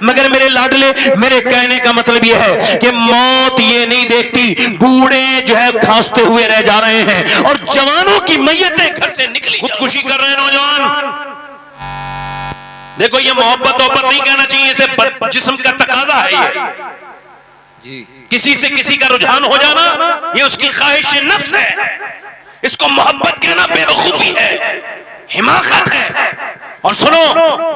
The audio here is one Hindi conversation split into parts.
मगर मेरे लाडले, मेरे कहने का मतलब यह है कि मौत ये नहीं देखती, बूढ़े जो है खांसते हुए रह जा रहे हैं और जवानों की मैयतें घर से निकली, खुदकुशी कर रहे हैं नौजवान। देखो ये मोहब्बत नहीं कहना चाहिए, इसे जिस्म का तकाजा है ये जी। किसी से किसी का रुझान हो जाना ये उसकी ख्वाहिश नफ्स है, इसको मोहब्बत कहना बेवकूफी है, हिमाकत है। और सुनो,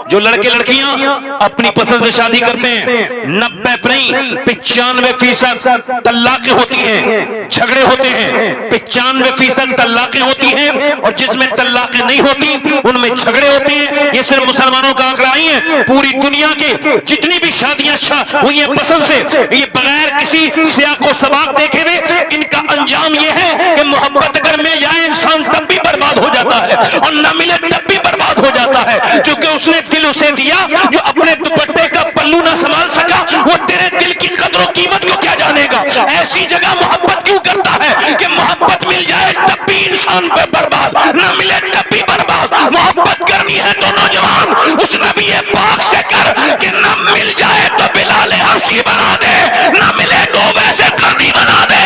जो लड़के लड़कियां अपनी पसंद से शादी करते हैं 90 नहीं 95% तलाकें होती हैं, झगड़े होते हैं। 95% तलाकें होती हैं और जिसमें तलाकें नहीं होती उनमें झगड़े होते हैं। ये सिर्फ मुसलमानों का आंकड़ा नहीं है, पूरी दुनिया के जितनी भी शादियां हुई हैं पसंद से, ये बगैर किसी सियाको सबाक देखे हुए इनका अंजाम ये है कि मोहब्बत अगर मिल जाए इंसान तब भी बर्बाद हो जाता है और न मिले तब भी बर्बाद हो जाता है, क्योंकि उसने दिल उसे दिया जो अपने दुपट्टे का पल्लू ना संभाल सका, वो तेरे दिल की कदर कीमत को क्या जानेगा। ऐसी जगह मोहब्बत क्यों करता है कि मोहब्बत मिल जाए तब भी इंसान पे बर्बाद, ना मिले तब भी बर्बाद। मोहब्बत करनी है तो नौजवान उस नबी पाक से कर कि ना मिल जाए तो बिलाल हबशी बना दे, ना मिले तो वैसे कर्नी बना दे।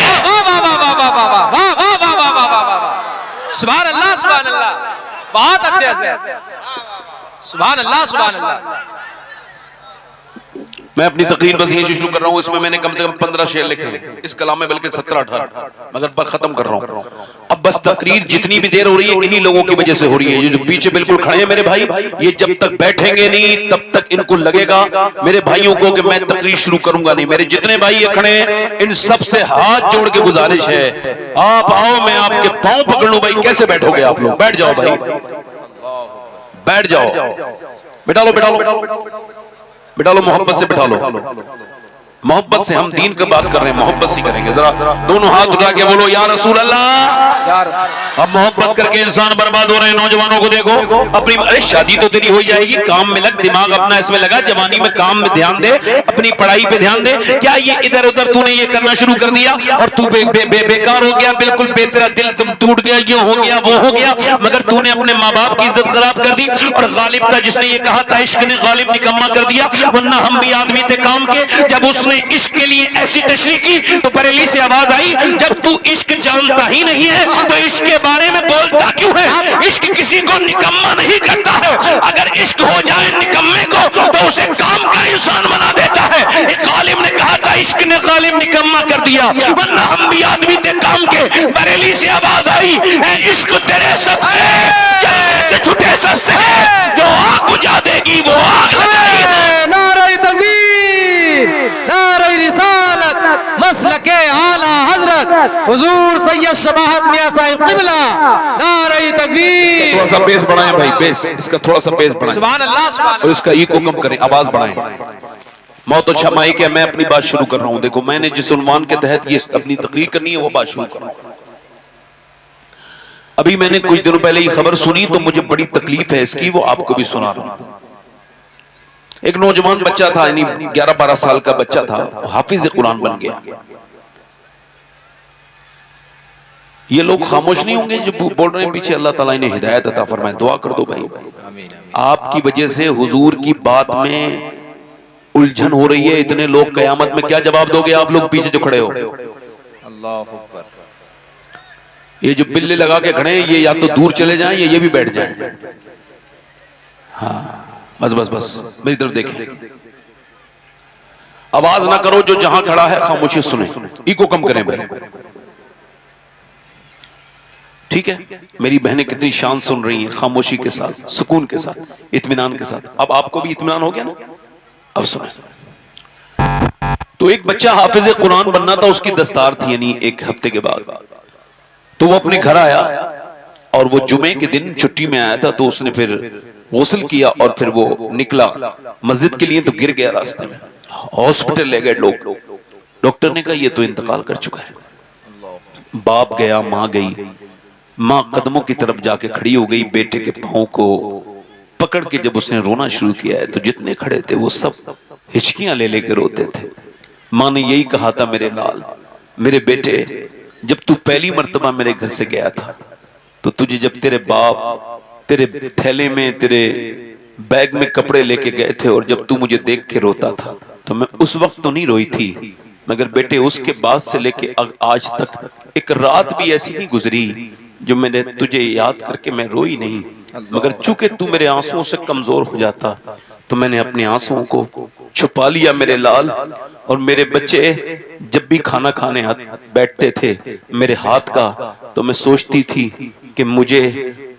सुभान अल्लाह, सुभान अल्लाह, बहुत अच्छे से, सुभान अल्लाह, सुभान अल्लाह। मैं अपनी तकरीर बस यहीं से शुरू कर रहा हूँ, इसमें मैंने कम से कम 15 शेर लिखे हैं, इस कलाम में बल्कि 17-18, मगर पर खत्म कर रहा हूँ। अब बस तकरीर जितनी भी देर हो रही है इन्हीं लोगों की वजह से हो रही है। ये जो पीछे बिल्कुल खड़े हैं मेरे भाई, ये जब तक बैठेंगे नहीं तब तक इनको लगेगा मेरे भाइयों को कि मैं तकरीर शुरू करूंगा नहीं। मेरे जितने भाई ये खड़े हैं इन सबसे हाथ जोड़ के गुजारिश है, आप आओ, मैं आपके पांव पकड़ लूं। भाई कैसे बैठोगे आप लोग? बैठ जाओ भाई, बैठ जाओ, बिठा लो, बिठा लो, बिठा लो, मोहब्बत से बिठा लो। मोहब्बत से हम दीन की बात कर रहे हैं, मोहब्बत से करेंगे। जरा दोनों हाथ उठा के बोलो या रसूल अल्लाह। अब मोहब्बत करके इंसान बर्बाद हो रहे हैं। नौजवानों को देखो, अपनी अरे शादी तो तेरी हो जाएगी, काम में लग, दिमाग अपना इसमें लगा, जवानी में काम में ध्यान दे, अपनी पढ़ाई पे ध्यान दे। क्या ये इधर उधर तूने ये करना शुरू कर दिया और तू बेकार हो गया, बिल्कुल तेरा दिल तुम टूट गया, ये हो गया वो हो गया, मगर तूने अपने माँ बाप की इज्जत खराब कर दी। और गालिब था जिसने ये कहा था इश्क ने गालिब निकम्मा कर दिया, वरना हम भी आदमी थे काम के। जब उसने इश्क के लिए ऐसी तशरीह की तो बरेली से आवाज आई, जब तू इश्क जानता ही नहीं है तो इश्क के बारे में बोलता क्यों है? इश्क किसी को निकम्मा नहीं करता है, अगर इश्क हो जाए निकम्मे को तो उसे काम का इंसान बना देता है। एक गालिब ने कहा था इश्क ने गालिब निकम्मा कर दिया, वरना हम भी आदमी थे काम के। बरेली से आवाज आई, इश्क तेरे सस्ते छुटे सस्ते हैं, जो आग बुझा देगी वो आग लगाएगी। नारे तकबीर, नारे रिसालत, मसलके आला हजरत हुजूर सैयद शबाहत मियां साहिब क़िबला, नारे तकबीर। थोड़ा सा बेस बढ़ाएं भाई, बेस इसका थोड़ा सा बेस बढ़ाएं, सुभान अल्लाह, सुभान अल्लाह, और इसका इको कम करें, आवाज बढ़ाएं। मौत और शमाई के मैं अपनी बात शुरू कर रहा हूं। देखो मैंने जिस उन्वान के तहत ये अपनी तकरीर करनी है वो बात शुरू कर रहा हूं। अभी मैंने कुछ दिनों पहले ये खबर सुनी तो मुझे बड़ी तकलीफ है इसकी, वो आपको भी सुना रहा हूं। एक नौजवान बच्चा था, यानी 11-12 साल का बच्चा था, हाफिज कुरान बन गया। ये लोग खामोश नहीं होंगे जो बोल रहे हैं पीछे, अल्लाह ताला इन्हें हिदायत अता फरमाए, दुआ कर दो भाई। आपकी वजह से हुजूर की बात में उलझन हो रही है, इतने लोग, कयामत में क्या जवाब दोगे आप लोग पीछे जो खड़े हो? अल्लाह अकबर। ये जो बिल्ले लगा के खड़े हैं ये या तो दूर चले जाएं या ये भी बैठ जाएं। हाँ बस बस बस, मेरी तरफ देखें, आवाज ना करो, जो जहां खड़ा है खामोशी सुने, इको कम करें भाई, ठीक है? मेरी बहनें कितनी शान सुन रही हैं, खामोशी के साथ, सुकून के साथ, इत्मीनान के साथ। अब आपको भी इत्मीनान हो गया ना? अब सुने। तो एक बच्चा हाफिज कुरान बनना था, उसकी दस्तार थी, यानी एक हफ्ते के बाद। तो वो अपने घर आया और वो जुमे के दिन छुट्टी में आया था, तो उसने फिर गुस्ल किया और फिर वो निकला मस्जिद के लिए, तो गिर गया रास्ते में। हॉस्पिटल ले गए लोग, डॉक्टर ने कहा ये तो इंतकाल कर चुका है। बाप गया, माँ गई, माँ कदमों की तरफ जाके खड़ी हो गई, बेटे के पाँव को पकड़ के जब उसने रोना शुरू किया है तो जितने खड़े थे वो सब हिचकियां ले लेकर रोते थे। माँ ने यही कहा था, मेरे लाल, मेरे बेटे, जब तू पहली मर्तबा मेरे घर से गया था तो तुझे जब तेरे बाप तेरे थैले में तेरे बैग में कपड़े लेके गए थे और जब तू मुझे देख के रोता था तो मैं उस वक्त तो नहीं रोई थी, मगर बेटे उसके बाद से लेके आज तक एक रात भी ऐसी नहीं गुजरी जो मैंने तुझे याद करके मैं रोई नहीं। मगर चूंकि तू मेरे आंसुओं से कमजोर हो जाता तो मैंने अपने आंसुओं को छुपा लिया मेरे लाल। और मेरे बच्चे जब भी खाना खाने बैठते थे मेरे हाथ का, तो मैं सोचती थी कि मुझे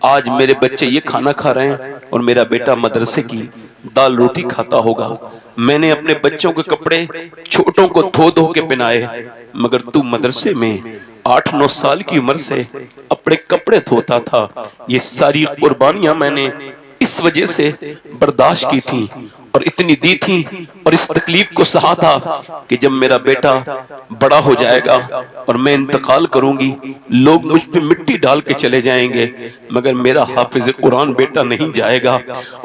आज मेरे बच्चे ये खाना खा रहे हैं और मेरा बेटा मदरसे की दाल रोटी खाता होगा। मैंने अपने बच्चों के कपड़े छोटों को धो धो के पहनाए, मगर तू मदरसे में 8-9 साल की उम्र से अपने कपड़े धोता था। ये सारी कुर्बानियां मैंने इस वजह से बर्दाश्त की थी और इतनी दी थी और इस तकलीफ को सहा था कि जब मेरा बेटा बड़ा हो जाएगा और मैं इंतकाल करूंगी, लोग मुझ पे मिट्टी डाल के चले जाएंगे, मगर मेरा हाफिज कुरान बेटा नहीं जाएगा।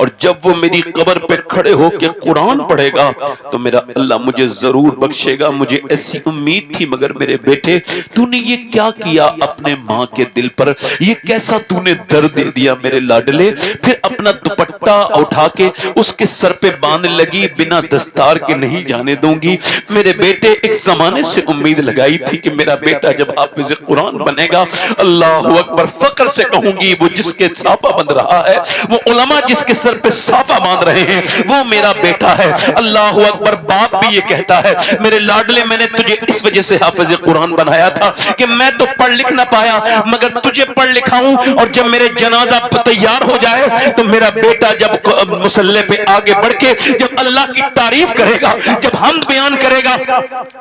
और जब वो मेरी कब्र पे खड़े होकर कुरान पढ़ेगा तो मेरा अल्लाह मुझे जरूर बख्शेगा। मुझे ऐसी उम्मीद थी, मगर मेरे बेटे तूने ये क्या किया अपने माँ के दिल पर, ये कैसा तूने दर्द दे दिया मेरे लाडले। फिर अपना दुपट्टा उठा के उसके सर पे बांधने लगी, बिना दस्तार के नहीं जाने दूंगी। मेरे बेटे एक जमाने से उम्मीद लगाई थी कि मेरा बेटा जब हाफिज कुरान बनेगा, अल्लाह अकबर, फक्र से कहूंगी वो जिसके साफा बंध रहा है, वो उलमा जिसके सर पे साफा बांध रहे हैं, वो मेरा बेटा है। अल्लाह अकबर। बाप भी ये कहता है मेरे लाडले मैंने तुझे इस वजह से हाफिज कुरान बनाया था कि मैं तो पढ़ लिख ना पाया, मगर तुझे पढ़ लिखाऊं। और जब मेरे जनाजा तैयार हो जाए तो मेरा बेटा जब मुसल्ले पे आगे बढ़ के जब अल्लाह की तारीफ करेगा, जब हमद बयान करेगा,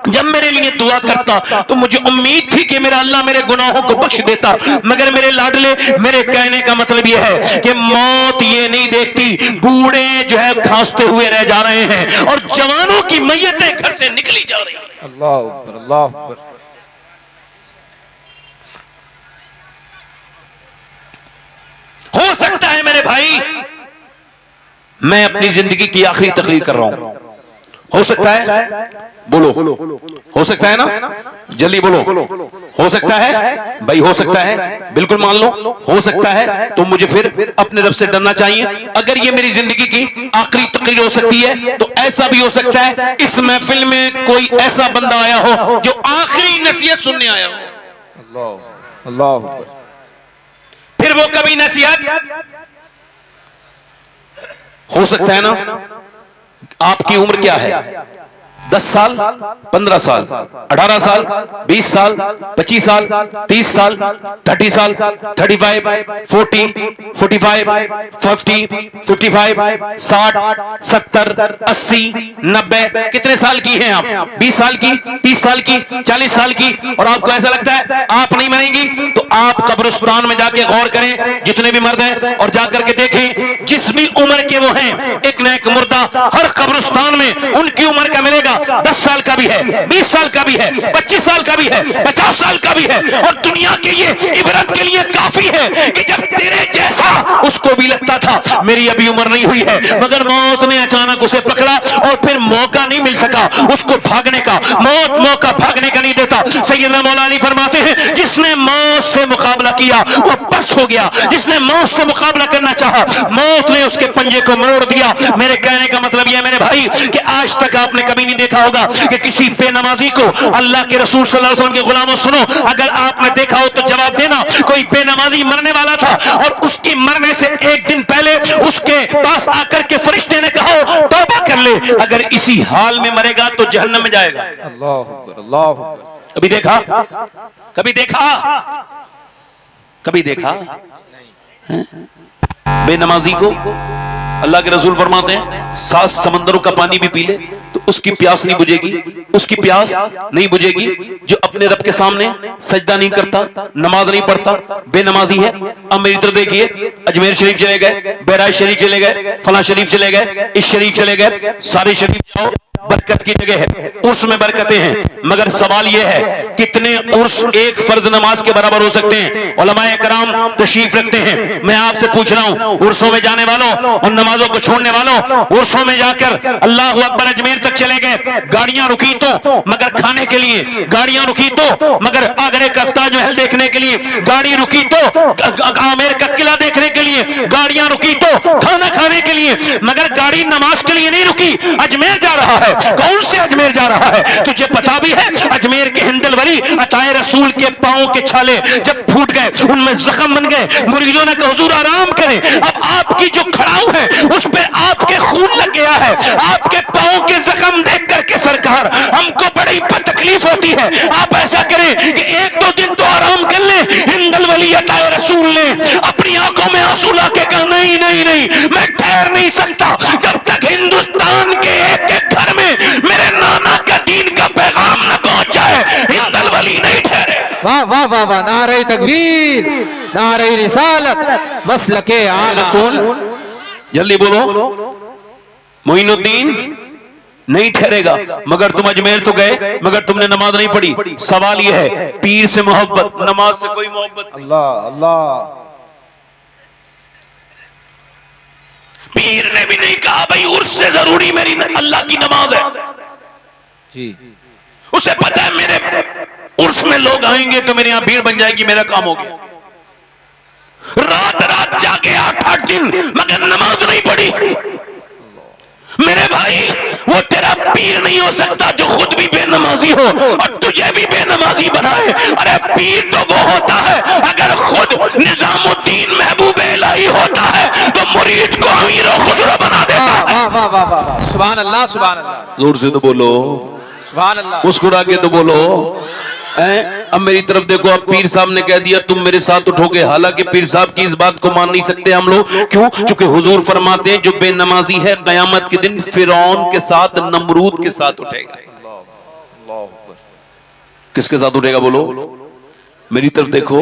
जब मेरे लिए दुआ करता, तो मुझे उम्मीद थी कि मेरा अल्लाह मेरे गुनाहों को बख्श देता। मगर मेरे लाडले, मेरे कहने का मतलब यह है कि मौत ये नहीं देखती, बूढ़े जो है खांसते हुए रह जा रहे हैं और जवानों की मैयतें घर से निकली जा रही हैं। अल्लाह अकबर, अल्लाह अकबर। हो सकता है मेरे भाई मैं अपनी जिंदगी की आखिरी तकरीर कर रहा हूं, हो सकता है, बोलो, हो सकता है ना, जल्दी बोलो, हो सकता है भाई, हो सकता है, बिल्कुल मान लो हो सकता है। तो मुझे फिर अपने रब से डरना चाहिए। अगर ये मेरी जिंदगी की आखिरी तकरीर हो सकती है तो ऐसा भी हो सकता है इस महफिल में कोई ऐसा बंदा आया हो जो आखिरी नसीहत सुनने आया हो। अल्लाह अल्लाह अकबर। फिर वो कभी नसीहत, हो सकता है ना, आपकी उम्र क्या है, 10 साल, 15 साल, 18 साल, 20 साल, 25 साल, 30 साल, 30 साल, 35, 40, 45, 50, 55, 60, 70, 80, 90, कितने साल की हैं आप, 20 साल की, 30 साल की, 40 साल की, और आपको ऐसा लगता है आप नहीं मरेंगी, तो आप कब्रिस्तान में जाके गौर करें, जितने भी मर्द हैं, और जाकर के देखें जिस भी उम्र के वो हैं, एक न एक मुर्दा हर कब्रिस्तान में उनकी उम्र का मिलेगा। 10 साल का भी है, 20 साल का भी है, 25 साल का भी है, 50 साल का भी है। और दुनिया के ये इबरत के लिए काफी है कि जब तेरे जैसा उसको भी लगता था मेरी अभी उम्र नहीं हुई है, मगर मौत ने अचानक उसे पकड़ा और फिर मौका नहीं मिल सका उसको भागने का। मौत मौका भागने का नहीं देता। सैयदना मौला अली फरमाते हैं जिसने मौत से मुकाबला किया वो पस्त हो गया, जिसने मौत से मुकाबला करना चाहा मौत ने उसके पंजे को मरोड़ दिया। मेरे कहने का मतलब यह है मेरे भाई कि आज तक आपने कभी नहीं देखा होगा कि किसी बेनमाजी को अल्लाह के रसूल सल्लल्लाहु अलैहि वसल्लम के गुलामों, सुनो, अगर आपने देखा हो तो जवाब देना, कोई बेनमाजी मरने वाला था और उसकी मरने से एक दिन पहले उसके पास आकर के फरिश्ते ने कहा तौबा कर ले, अगर इसी हाल में मरेगा तो जहन्नम में जाएगा। अल्लाह अकबर, अल्लाह अकबर। कभी देखा, कभी देखा, कभी देखा बेनमाजी को? अल्लाह के रसूल फरमाते हैं 7 समंदरों का पानी भी पी ले तो उसकी प्यास नहीं बुझेगी, उसकी प्यास नहीं बुझेगी जो अपने रब के सामने सजदा नहीं करता, नमाज नहीं पढ़ता, बेनमाजी है। अब मेरी तरफ देखिए, अजमेर शरीफ चले गए, बहराइच शरीफ चले गए, फला शरीफ चले गए, इस शरीफ चले गए, सारे शरीफ जाओ, बरकत की जगह है, उर्स में बरकतें हैं, मगर सवाल यह है कितने उर्स एक फर्ज नमाज के बराबर हो सकते हैं? उलमाए कराम तशरीफ रखते हैं। मैं आपसे पूछ रहा हूं, उर्सों में जाने वालों और नमाजों को छोड़ने वालों, उर्सों में जाकर अल्लाह अकबर अजमेर तक चले गए, गाड़ियां रुकी तो मगर खाने के लिए, गाड़ियां रुकी तो मगर आगरे का ताजमहल देखने के लिए, गाड़ी रुकी तो आमेर का किला देखने के लिए, गाड़ियां रुकी तो खाना खाने के लिए, मगर गाड़ी नमाज के लिए नहीं रुकी, अजमेर जा रहा है। कौन से अजमेर जा रहा है? तुझे पता भी है अजमेर के हिंदल वली अताए रसूल के पांव के छाले जब फूट गए, उनमें जख्म बन गए, मुरीदों ने कहा हुजूर आराम करें, अब आपकी जो खड़ाऊ है उस पे आपके खून लग गया है, आपके पांव के जख्म देख करके सरकार हमको बड़ी तकलीफ होती है, आप ऐसा करें कि एक दो दिन तो आराम कर ले। हिंदल वली अताए रसूल ने अपनी आंखों में आंसू लाके कहा नहीं नहीं नहीं, मैं ठहर नहीं सकता जब तक हिंदुस्तान के एक एक घर में मेरे नाना का दीन का पैगाम न पहुंच जाए, हिंदल वली नहीं ठहरे। वाह वाह वाह वाह, नारे तकबीर, नारे रिसालत, मसलके आला रसूल। जल्दी बोलो। मोइनुद्दीन नहीं ठहरेगा, मगर तुम अजमेर तो गए, मगर तुमने नमाज नहीं पढ़ी। सवाल यह है पीर से मोहब्बत, नमाज से कोई मोहब्बत नहीं। अल्लाह अल्लाह। पीर ने भी नहीं कहा भाई उर्स से जरूरी मेरी अल्लाह की नमाज है जी। उसे पता है मेरे उर्स में लोग आएंगे तो मेरे यहां भीड़ बन जाएगी, मेरा काम हो गया। रात रात जाके 8-8 दिन मगर नमाज नहीं पढ़ी। मेरे भाई वो तेरा पीर नहीं हो सकता जो खुद भी बेनमाजी हो और तुझे भी बेनमाजी बनाए। अरे पीर तो वो होता है अगर खुद निजामुद्दीन महबूब इलाही होता है तो मुरीद को अमीर और खुसरो बना देता है। वाह वाह वाह वाह वाह, सुभान अल्लाह सुभान अल्लाह। जोर से तो बोलो, सुभान अल्लाह। मुस्कुरा के तो बोलो। अब मेरी तरफ देखो, अब पीर साहब ने कह दिया तुम मेरे साथ उठोगे, हालांकि पीर साहब की इस बात को मान नहीं सकते हम लोग। क्यों? क्योंकि हुजूर फरमाते हैं जो बेनमाजी है कयामत के दिन फिरौन के साथ, नमरूद के साथ उठेगा। किसके साथ उठेगा बोलो? मेरी तरफ देखो,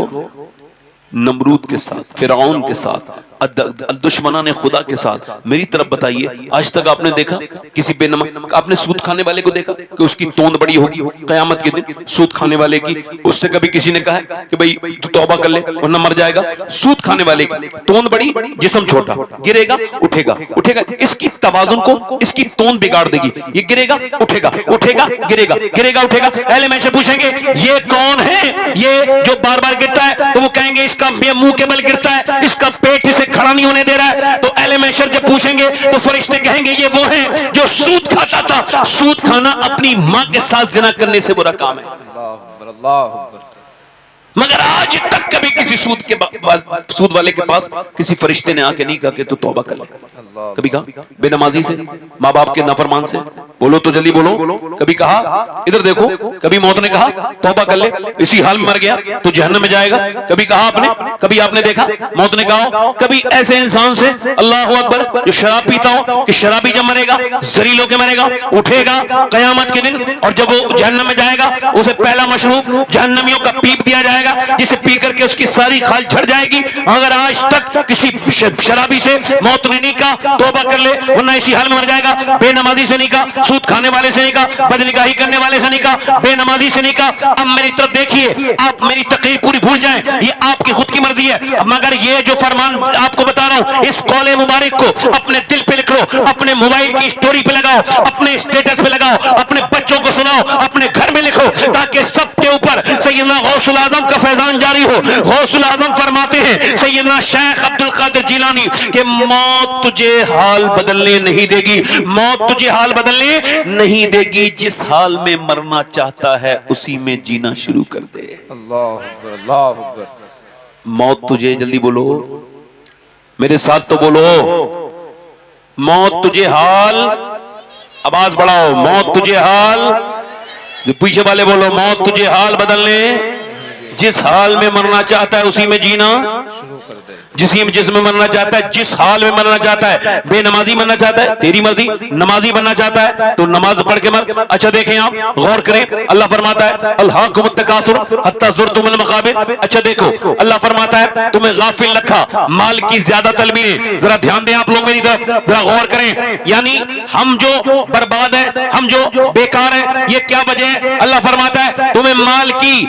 नमरूद के साथ, फिरौन के साथ, दुश्मना ने खुदा के साथ। मेरी तरफ बताइए, आज तक आपने देखा किसी बेनमाज, आपने सूद खाने वाले को देखा कि उसकी तोंद बड़ी होगी कयामत के दिन? सूद खाने वाले की, उससे कभी किसी ने कहा है कि भाई तू तौबा कर ले वरना मर जाएगा? सूद खाने वाले की तोंद बड़ी, जिस्म छोटा, गिरेगा उठेगा, उठेगा। इसकी तवाजुन को इसकी तोंद बिगाड़ देगी। ये गिरेगा उठेगा, उठेगा गिरेगा, गिरेगा उठेगा। पहले मैं से पूछेंगे ये कौन है ये जो बार बार गिरता है? तो वो कहेंगे इसका मुंह के बल गिरता है, इसका पेट इसे खड़ा नहीं होने दे रहा है। तो एले मैशर जब पूछेंगे तो फरिश्ते कहेंगे ये वो है जो सूद खाता था। सूद खाना अपनी मां के साथ जिना करने से बुरा काम है। मगर आज तक कभी किसी सूद वाले के पास किसी फरिश्ते ने आके नहीं कहा कि तू तौबा कर ले। कभी कहा बेनमाजी से, माँ बाप के नाफरमान से? बोलो तो जल्दी बोलो। कभी कहा इधर देखो, कभी मौत ने कहा तौबा कर ले, इसी हाल में मर गया तो जहन्नम में जाएगा? कभी कहा आपने? कभी आपने देखा मौत ने कहा? कभी ऐसे इंसान से अल्लाह अकबर जो शराब पीता हो कि शराबी जब मरेगा जरील होके मरेगा, उठेगा कयामत के दिन और जब वो जहन्नम में जाएगा उसे पहला मशरूब जहन्नमियों का पीप दिया जाएगा जिसे पी करके उसकी सारी खाल झड़ जाएगी। अगर आज तक किसी शराबी से मौत ने नहीं कहा तौबा कर ले वरना इसी हाल में मर जाएगा, बेनमाजी से नहीं कहा, सूद खाने वाले से नहीं कहा, बदनिगाही करने वाले से नहीं कहा, बेनमाजी से नहीं कहा। अब मेरी तरफ देखिए, आप मेरी तकरीर पूरी भूल जाएं, ये आपकी खुद की मर्जी है, मगर ये जो फरमान आपको बता रहा हूं इस कौले मुबारक को अपने दिल पे लिख लो, अपने मोबाइल की स्टोरी पे लगाओ, अपने स्टेटस पे लगाओ, अपने बच्चों को सुनाओ, अपने घर में लिखो ताकि सबके ऊपर सैयदना गौसुल आजम का फैजान जारी हो। गौसुल आजम फरमाते हैं सैयदना शेख अब्दुल कादिर जिलानी कि मौत तुझे हाल बदलने नहीं देगी, मौत तुझे हाल बदलने नहीं देगी, जिस हाल में मरना चाहता है उसी में जीना शुरू कर दे। अल्लाह अकबर, अल्लाह अकबर। मौत तुझे, जल्दी बोलो मेरे साथ तो बोलो, मौत तुझे हाल, आवाज बढ़ाओ, मौत तुझे हाल, जो पीछे वाले बोलो मौत तुझे हाल बदलने, जिस हाल में मरना चाहता है उसी में जीना शुरू कर दे। जिसमें मरना चाहता है, जिस हाल में मरना चाहता है, बेनमाजी मरना चाहता है तेरी मर्जी, नमाजी बनना चाहता है तो नमाज पढ़ के मर। अच्छा देखें आप गौर करें, अल्लाह फरमाता है अल्हाकुमुत तकासुर हत्ता ज़ुरतुमुल मक़ाबिर। अच्छा देखो अल्लाह फरमाता है तुम्हें गाफिल रखा माल की ज्यादा तलबी ने। जरा ध्यान दें आप लोग मेरी तरफ, जरा गौर करें। यानी हम जो बर्बाद है, हम जो बेकार है, ये क्या वजह है? अल्लाह फरमाता है तुम्हें माल की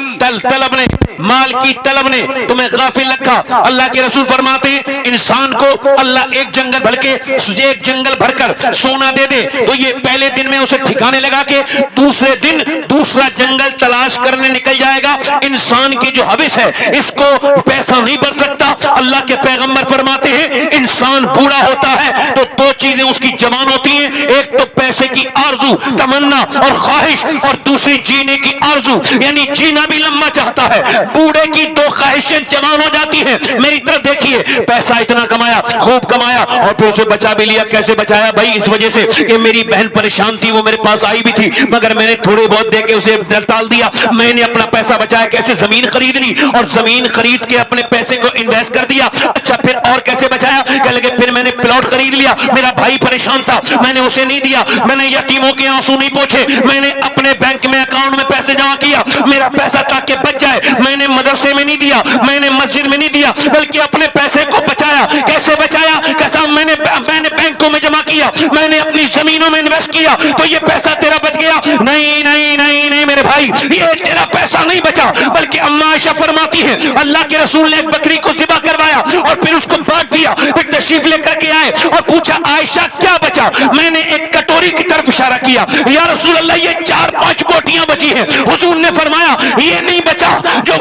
तलब ने तुम्हें गाफिल रखा। अल्लाह के रसूल फरमाते हैं इंसान को अल्लाह एक जंगल भरकर सोना दे दे तो ये पहले दिन में उसे ठिकाने लगा के दूसरे दिन दूसरा जंगल तलाश करने निकल जाएगा। इंसान की जो हविस है इसको पैसा नहीं बढ़ सकता। अल्लाह के पैगंबर फरमाते हैं इंसान बूढ़ा होता है तो दो चीजें उसकी जवान होती हैं, एक तो पैसे की आरजू तमन्ना और ख्वाहिश, और दूसरी जीने की आरजू यानी जीना भी लंबा चाहता है। बूढ़े की दो ख्वाहिशें जवान हो जाती हैं। मेरी तरफ देखिए, पैसा इतना कमाया, खूब कमाया और फिर उसे बचा भी लिया। कैसे बचाया भाई? इस वजह से कि मेरी बहन परेशान थी, वो मेरे पास आई भी थी मगर मैंने थोड़े बहुत दे के उसे टाल दिया। मैंने अपना पैसा बचाया, कैसे? जमीन खरीद ली और जमीन खरीद के अपने पैसे को इन्वेस्ट कर दिया। अच्छा फिर और कैसे बचाया? कह लगे फिर मैंने प्लॉट खरीद लिया, मेरा भाई परेशान था, मैंने उसे नहीं दिया, मैंने यतीमों के आंसू नहीं पोंछे, मैंने अपने बैंक में अकाउंट में पैसे जमा किया, मेरा पैसा ताकि बच जाए। मैंने मदरसे में नहीं दिया, मैंने मस्जिद में नहीं दिया, बल्कि अपने पैसे को बचाया। कैसे बचाया? कैसा? मैंने बैंकों में जमा किया, मैंने अपनी जमीनों में इन्वेस्ट किया तो ये पैसा तेरा बच गया। नहीं नहीं नहीं नहीं मेरे भाई, ये तेरा पैसा नहीं बचा, बल्कि अम्मा आयशा फरमाती है अल्लाह के रसूल ने एक बकरी को ज़िबा करवाया और फिर उसको बांट दिया। फिर तशरीफ लेकर के आए और पूछा आयशा क्या बचा? मैंने एक कटोरी की तरफ इशारा किया, या रसूल अल्लाह ये 4-5 कोटियां बची हैं। हुजूर ने फरमाया ये नहीं बचा जो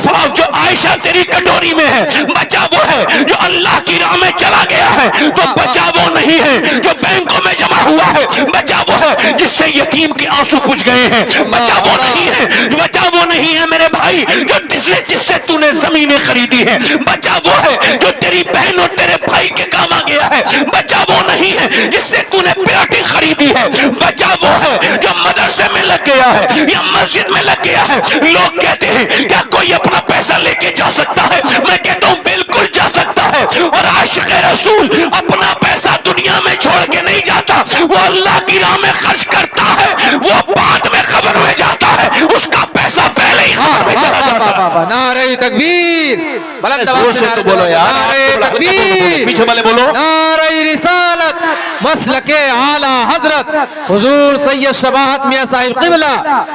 आयशा तेरी कटोरी में है, बचा वो है जो अल्लाह की राह में चला गया है, तो बचा वो नहीं है जो बैंकों में जमा हुआ है, बचा वो है जिससे यतीम के आंसू पूछ गए हैं, बचा वो नहीं है, बचा वो नहीं है मेरे भाई जो जिससे तूने जमीनें खरीदी है, बचा वो है जो तेरी बहन और तेरे भाई के काम आ गया है, बचा वो नहीं है जिससे तूने प्लॉट खरीदी है, बचा वो है जो मदरसे में लग गया है या मस्जिद में लग गया है। लोग कहते हैं क्या कोई अपना पैसा लेके जा सकता है? मैं कहता हूं बिल्कुल जा सकता है। और आशिक़ रसूल अपना पैसा दुनिया में छोड़ के नहीं जाता, वो अल्लाह की राह में खर्च करता है, वो बाद में खबर में जाता है, उसका पैसा पहले ही खबर में चला जाता है। नारे तकबीर, बुलंद जोर आवाज से तो बोलो यार, नारे तकबीर, पीछे वाले बोलो नारे रिसालत, मसलके आला हजरत हुजूर सैयद शबाहत मियां साहिब क़िबला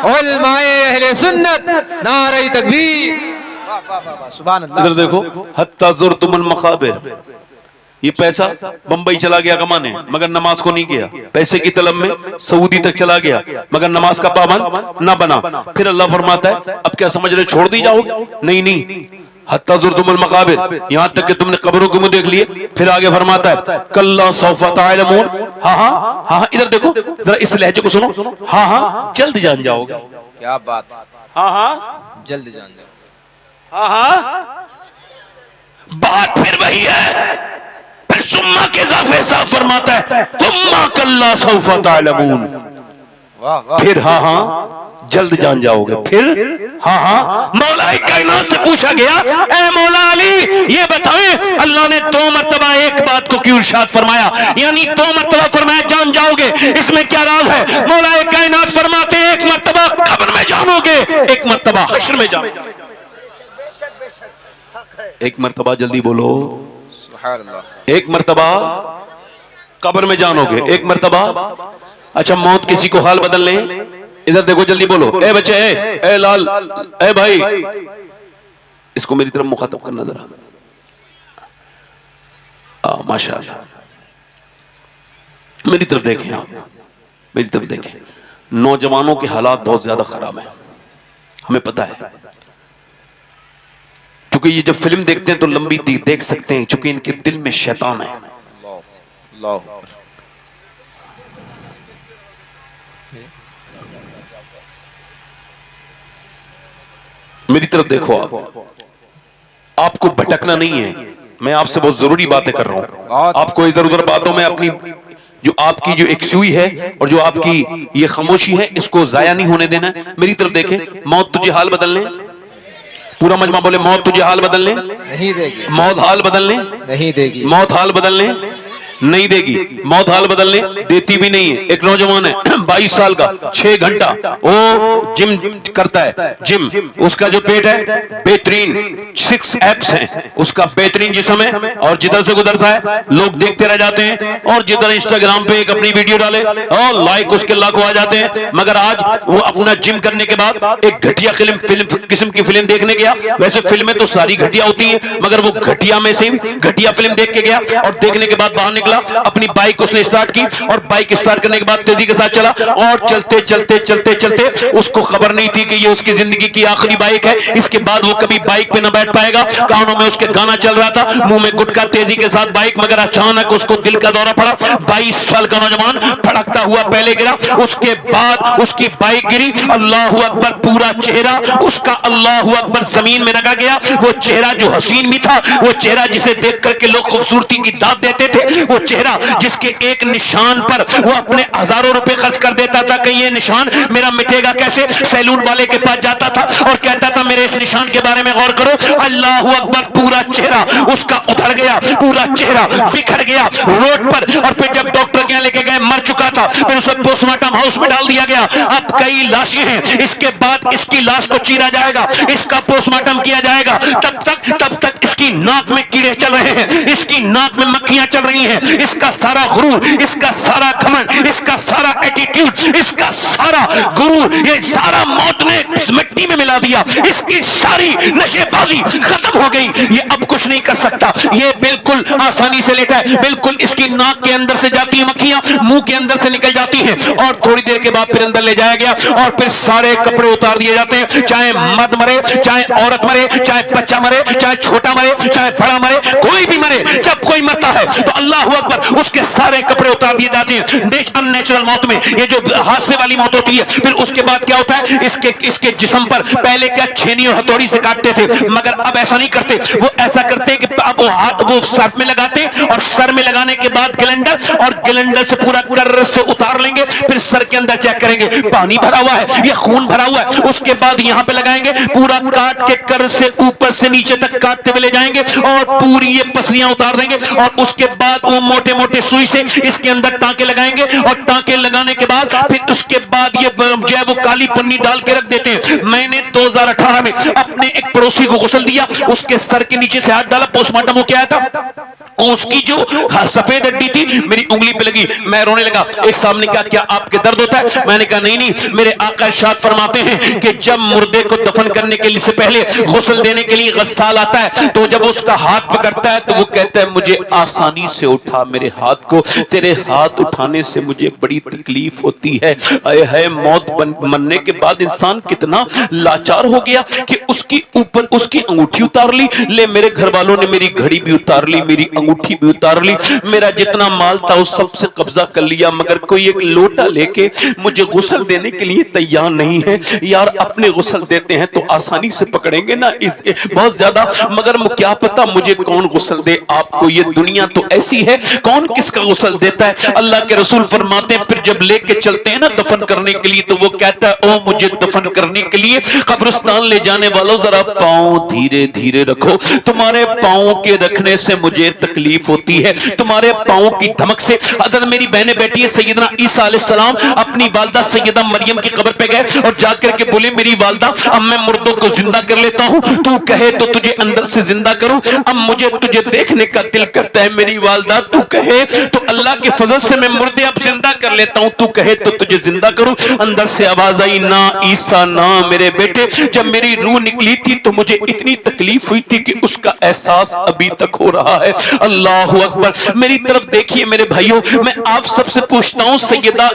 उलमाए अहले सुन्नत, नारे तकबीर। सुभान अल्लाह। इधर देखो, हत्ता ज़ुरतुमुल मक़ाबिर, ये पैसा बंबई चला गया कमाने मगर नमाज को नहीं किया, पैसे की तलब में सऊदी तक चला गया मगर नमाज का पाबंद ना बना। फिर अल्लाह फरमाता है अब क्या समझ रहे छोड़ दी जाओगे? नहीं नहीं, हत्ता ज़ुरतुमुल मक़ाबिर, यहां तक कि तुमने कब्रों को मुंह देख लिए। फिर आगे फरमाता है कल्ला सौफ़ा तअलमून, हाँ हाँ हाँ, इधर देखो जरा इस लहजे को सुनो, हाँ हाँ जल्द जान जाओगे। क्या बात, हाँ हाँ जल्द जान जाओ। हाँ हाँ, बात फिर वही है। फिर सुम्मा के इजाफे साफ फरमाता है सुम्मा कल्ला सौफ़ा तअलमून, वाह वाह। फिर हाँ हाँ जल्द जान जाओगे। फिर हाँ हाँ, मौला कायनात से पूछा गया ए मौला अली ये बताएं अल्लाह ने 2 मरतबा एक बात को क्यों इरशाद फरमाया, यानी 2 मरतबा फरमाया जान जाओगे, इसमें क्या राज है? मौला कायनात फरमाते हैं एक मरतबा कब्र में जानोगे, एक मरतबा हश्र में जानोगे। एक मरतबा जल्दी बोलो, सुभान अल्लाह। एक मरतबा कब्र में जानोगे, एक मरतबा। अच्छा मौत किसी को हाल बदल ले, इधर देखो जल्दी बोलो, ए बच्चे, ए लाल, ए भाई, इसको मेरी तरफ मुखातब करना जरा। माशाअल्लाह, मेरी तरफ देखें आप, मेरी तरफ देखें। नौजवानों के हालात बहुत ज्यादा खराब है, हमें पता है, क्योंकि ये जब फिल्म देखते हैं तो लंबी देख सकते हैं, क्योंकि इनके दिल में शैतान है। मेरी तरफ देखो आप, आपको भटकना नहीं है, मैं आपसे बहुत जरूरी बातें कर रहा हूं। आपको इधर उधर बातों में अपनी जो आपकी जो एक सुई है और जो आपकी ये खामोशी है इसको जाया नहीं होने देना। मेरी तरफ देखें, मौत तुझे हाल बदलने, पूरा मजमा बोले मौत तुझे हाल बदलने नहीं देगी, मौत हाल बदलने नहीं देगी, मौत हाल बदलने। नहीं देगी, मौत हाल बदलने देती भी नहीं है। एक नौजवान है 22 साल का, 6 घंटा वो जिम करता है, जिम, उसका जो पेट है बेहतरीन, 6 एब्स हैं, उसका बेहतरीन जिस्म है, और जिधर से गुजरता है लोग देखते रह जाते हैं, और जिधर इंस्टाग्राम पे एक अपनी वीडियो डाले और लाइक उसके लाखों आ जाते हैं। मगर आज वो अपना जिम करने के बाद एक घटिया फिल्म किस्म की फिल्म देखने गया। वैसे फिल्में तो सारी घटिया होती हैं, मगर वो घटिया में से घटिया फिल्म देख के गया, और देखने के बाद बाहर निकला, अपनी बाइक उसने स्टार्ट की, और बाइक स्टार्ट करने के बाद तेजी के साथ चला, और चलते चलते चलते चलते उसको खबर नहीं थी कि ये उसकी जिंदगी की आखिरी बाइक है, इसके बाद वो कभी बाइक पे न बैठ पाएगा। कानों में उसके गाना चल रहा था, मुंह में गुटखा, तेजी के साथ बाइक, मगर अचानक उसको दिल का दौरा पड़ा। 22 साल का नौजवान फड़कता हुआ पहले गिरा, उसके बाद उसकी बाइक गिरी, अल्लाह अकबर, पूरा चेहरा उसका अल्लाह अकबर जमीन में रगड़ गया। वो चेहरा जो हसीन भी था, वो चेहरा जिसे देख करके लोग खूबसूरती की दाद देते थे, वो चेहरा जिसके एक निशान पर वो अपने हजारों रुपए खर्च कर देता था कि ये निशान मेरा मिटेगा कैसे। सैलून वाले के पास जाता था और कहता था मेरे इस निशान के बारे में गौर करो। अल्लाह अकबर, पूरा चेहरा उसका उधड़ गया, पूरा चेहरा बिखर गया रोड पर। और फिर जब डॉक्टर के यहाँ लेके गए, मर चुका था, फिर उसे पोस्टमार्टम हाउस में डाल दिया गया। अब कई लाशें हैं, इसके बाद इसकी लाश को चीरा जाएगा, इसका पोस्टमार्टम किया जाएगा, तब तक इसकी नाक में कीड़े चल रहे हैं, इसकी नाक में मक्खियां चल रही हैं, इसका सारा गुरूर, इसका सारा घमंड, इसका सारा एटीट्यूड, इसका सारा गुरूर, ये सारा मौत ने मिट्टी में मिला दिया। इसकी सारी नशेबाजी खत्म हो गई, ये अब कुछ नहीं कर सकता, ये बिल्कुल आसानी से लेटा है, बिल्कुल इसकी नाक के अंदर से जाती है मक्खियां, मुंह के अंदर से निकल जाती हैं, और थोड़ी देर के बाद फिर अंदर ले जाया गया, और फिर सारे कपड़े उतार दिए जाते हैं। चाहे मर्द मरे, चाहे औरत मरे, चाहे बच्चा मरे, चाहे छोटा मरे, चाहे बड़ा मरे, कोई भी मरे, जब कोई मरता है तो अल्लाह अकबर, उसके सारे कपड़े उतार दिए जाते हैं। अननेचुरल मौत में, ये जो हादसे वाली मौत होती है, फिर उसके बाद क्या होता है, इसके जिस्म पर पहले क्या छेनी और हथौड़ी से काटते थे, मगर अब ऐसा नहीं करते। वो ऐसा करते हैं कि अब वो हाथ वो सर में लगाते, और सर में लगाने के बाद कैलेंडर, और कैलेंडर से पूरा कर्र से उतार लेंगे, फिर सर के अंदर चेक करेंगे पानी भरा हुआ है, ये खून भरा हुआ है, उसके बाद यहां पे लगाएंगे, पूरा काट के कर्र से ऊपर से नीचे तक काटते हुए ले जाएंगे, और पूरी ये पसलियां उतार देंगे, और उसके बाद वो मोटे मोटे सुई से इसके अंदर टांके लगाएंगे, और टांके लगाने के बाद फिर उसके बाद ये जो है वो काली पन्नी डाल के रख देते हैं। मैंने 2018 में अपने एक पड़ोसी को गुस्ल दिया, उसके सर के नीचे से हाथ डाला, पोस्टमार्टम हो क्या था, उसकी जो सफेद हड्डी थी मेरी उंगली पे लगी, मैं रोने लगा। एक सामने क्या आपके दर्द होता है? मैंने कहा नहीं, मेरे आका इरशाद फरमाते हैं कि जब मुर्दे को दफन करने के लिए से पहले गुस्ल देने के लिए गस्साल आता है, तो जब उसका हाथ पकड़ता है तो वो कहता है मुझे आसानी से उठा मेरे हाथ को, तेरे हाथ उठाने से मुझे बड़ी तकलीफ होती है। है मौत मरने के बाद इंसान कितना लाचार हो गया कि उसकी ऊपर उसकी अंगूठी उतार ली, ले मेरे घर वालों ने मेरी घड़ी भी उतार ली, मेरी अंगूठी भी उतार ली, मेरा जितना माल था उस सब से कब्जा कर लिया, मगर कोई एक लोटा लेके मुझे गुस्ल देने के लिए तैयार नहीं है। यार अपने गुस्ल देते हैं तो आसानी से पकड़ेंगे ना बहुत ज्यादा, मगर क्या पता मुझे कौन गुस्ल दे आपको। ये दुनिया तो ऐसी है, कौन किसका गुस्ल देता है। अल्लाह के रसूल फरमाते हैं फिर जब लेके चलते हैं ना दफन करने के लिए, तो वो कहता है ओ मुझे दफन करने के लिए कब्रिस्तान ले जाने वालों जरा पांव धीरे धीरे रखो, तुम्हारे पांव के रखने से मुझे तकलीफ होती है, तुम्हारे पांव की धमक से। अगर मेरी बहनें बैठी है, सैयदना ईसा अलैहिस्सलाम अपनी वालदा सैयदा मरियम की कब्र पे गए और जाकर के बोले मेरी वालदा अब मैं मुर्दों को जिंदा कर लेता हूं, तू कहे तो तुझे अंदर से जिंदा करूं, अब मुझे तुझे देखने का दिल करता है मेरी वालदा, तू कहे तो अल्लाह के फजल से मैं मुर्दे अब जिंदा कर लेता हूं, तू कहे तो तुझे जिंदा करूं। अंदर से आवाज आई ना ईसा ना मेरे बेटे, जब मेरी रूह निकली थी तो मुझे इतनी तकलीफ हुई थी कि उसका एहसास अभी तक हो रहा है। अल्लाह अकबर। मेरी तरफ देखिए मेरे भाइयों, मैं आप सबसे पूछता हूं, सैयदा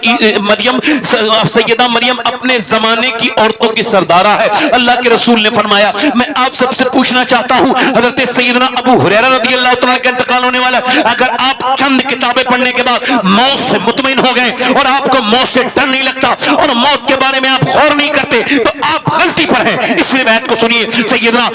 मरियम अपने जमाने की औरतों की सरदारा है। अल्लाह के रसूल ने फरमाया मैं आप सबसे पूछना चाहता हूं, हजरत सैयदना अबू हुरैरा रज़ियल्लाहु तआला का इंतकाल होने वाला, अगर आप चंद किताबें पढ़ने के बाद मौत से मुतमईन हो गए और आपको मौत से डर नहीं लगता और मौत के बारे में आप गौर नहीं करते, तो आप गलती पर हैं। इस रिवायत को सुनिए, सैयदना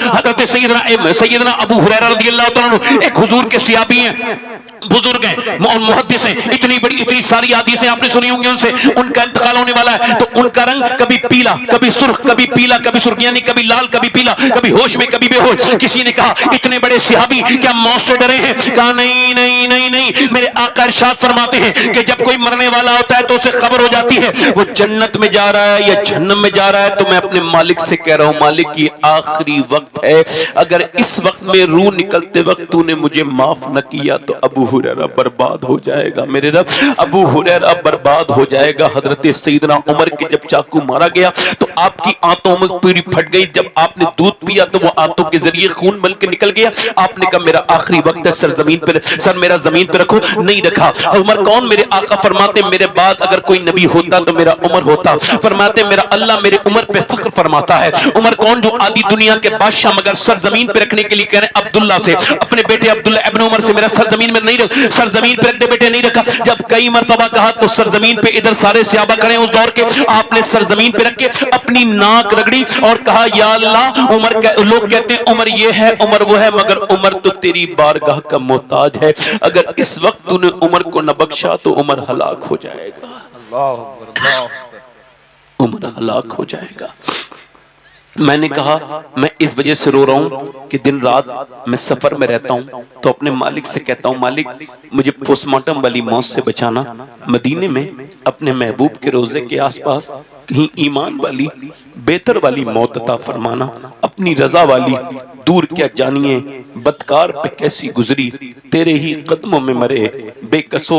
अबू हुरैरा रज़ियल्लाहु तआला एक हुजूर के सियाबी हैं, बुजुर्ग हैं और मुहद्दिस हैं, इतनी बड़ी इतनी सारी हदीसें आपने सुनी होंगी उनसे, उनका इंतकाल होने वाला है तो उनका रंग कभी पीला, कभी सुर्ख, कभी पीला, कभी सुर्ख, यानी कभी लाल, कभी पीला, कभी होश में, कभी बेहोश। किसी ने कहा इतने बड़े सहाबी क्या मौत से डरे हैं? कहा नहीं नहीं नहीं नहीं, मेरे आका इरशाद फरमाते हैं कि जब कोई मरने वाला होता है तो उसे खबर हो जाती है वो जन्नत में जा रहा है या जहन्नम में जा रहा है। तो मैं अपने मालिक से कह रहा हूं, मालिक ये आखिरी वक्त है, अगर इस वक्त में रूह निकलते वक्त तूने मुझे माफ न किया तो अबू हुरैरा बर्बाद हो जाएगा। मेरे रब, अबू हुरैरा बर्बाद हो जाएगा। हजरत सैयदना उमर के जब चाकू मारा गया तो आपकी आंतों में पूरी फट गई। जब आपने दूध पिया तो वो आंतों के जरिए खून बन के निकल गया। आपने कहा मेरा आखिरी वक्त है, सर जमीन पर, सर मेरा जमीन पर रखो। नहीं रखा। उमर कौन? मेरे आका फरमाते मेरे बाद अगर कोई नबी होता तो मेरा उमर होता। फरमाते मेरा अल्लाह मेरे उमर पे फख्र फरमाता है। उमर कौन? जो आदि दुनिया के बादशाह मगर सर जमीन पे रखने के लिए कह रहे अब्दुल्ला से, अपने बेटे अब्दुल्ला इब्न उमर से, मेरा सर जमीन में नहीं रख, सर जमीन पे रख दे बेटे, नहीं रखा। जब कई मर्तबा कहा तो सर जमीन पे, इधर सारे सहाबा खड़े उस दौर के, आपने सर जमीन पे रख के अपनी नाक रगड़ी और कहा या अल्लाह। उमर लोग कहते हैं उमर ये है, उमर वो है, मगर उमर तो तेरी बारगाह का मोहताज है। अगर इस वक्त तूने उमर को न बख्शा तो उमर हलाक हो जाएगा। उमर हलाक हो जाएगा। मैंने कहा मैं इस वजह से रो रहा हूं कि दिन रात मैं सफर में रहता हूं तो अपने मालिक से कहता हूं, मालिक मुझे पोस्टमार्टम वाली मौत से बचाना, मदीने में अपने महबूब के रोजे के आसपास कहीं ईमान वाली बेहतर वाली मौत अता फरमाना, अपनी रजा वाली दूर क्या जानिए बदकार पे कैसी गुजरी, तेरे ही कदमों में मरे बेकसो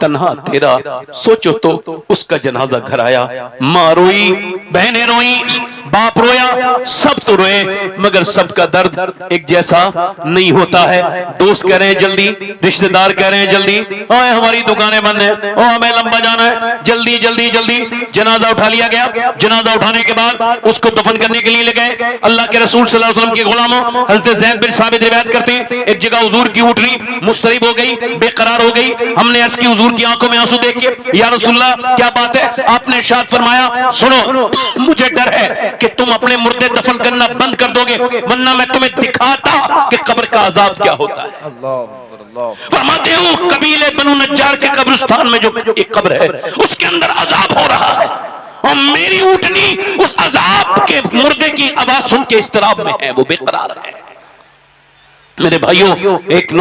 तन्हा तेरा, सोचो तो उसका जनाजा घर आया। माँ रोई, बहनें रोई, बाप रोया, सब तो रोए, मगर सबका दर्द एक जैसा नहीं होता है। दोस्त कह रहे हैं जल्दी, रिश्तेदार कह रहे हैं जल्दी, ओए हमारी दुकानें बंद हैं, ओ हमें लंबा जाना है, जल्दी जल्दी जल्दी। जनाजा उठा लिया गया। जनाजा उठाने के बाद उसको दफन करने के लिए ले गए। अल्लाह के रसूल सल्लल्लाहु अलैहि वसल्लम के गुलामों हज़रत ज़ैद बिन साबित रिवायत करते हैं, एक जगह हुजूर की ऊँटनी मुस्तरिब हो गई, बेकरार हो गई। हमने अर्ज़ की हुजूर की आंखों में आंसू देख के, या रसूलल्लाह क्या बात है? आपने इरशाद फरमाया, सुनो मुझे डर है कि तुम अपने मुर्दे दफन करना बंद कर दोगे, वरना मैं तुम्हें दिखाता कि कब्र का अजाब क्या होता है। फरमाते हो कबीले बनु नज्जार के कब्रिस्तान में जो एक कब्र है उसके अंदर अजाब हो रहा है और मेरी ऊँटनी उस अजाब के मुर्दे की आवाज सुन के इस्तराब में है, वो बेकरार है। मेरे भाइयों, एक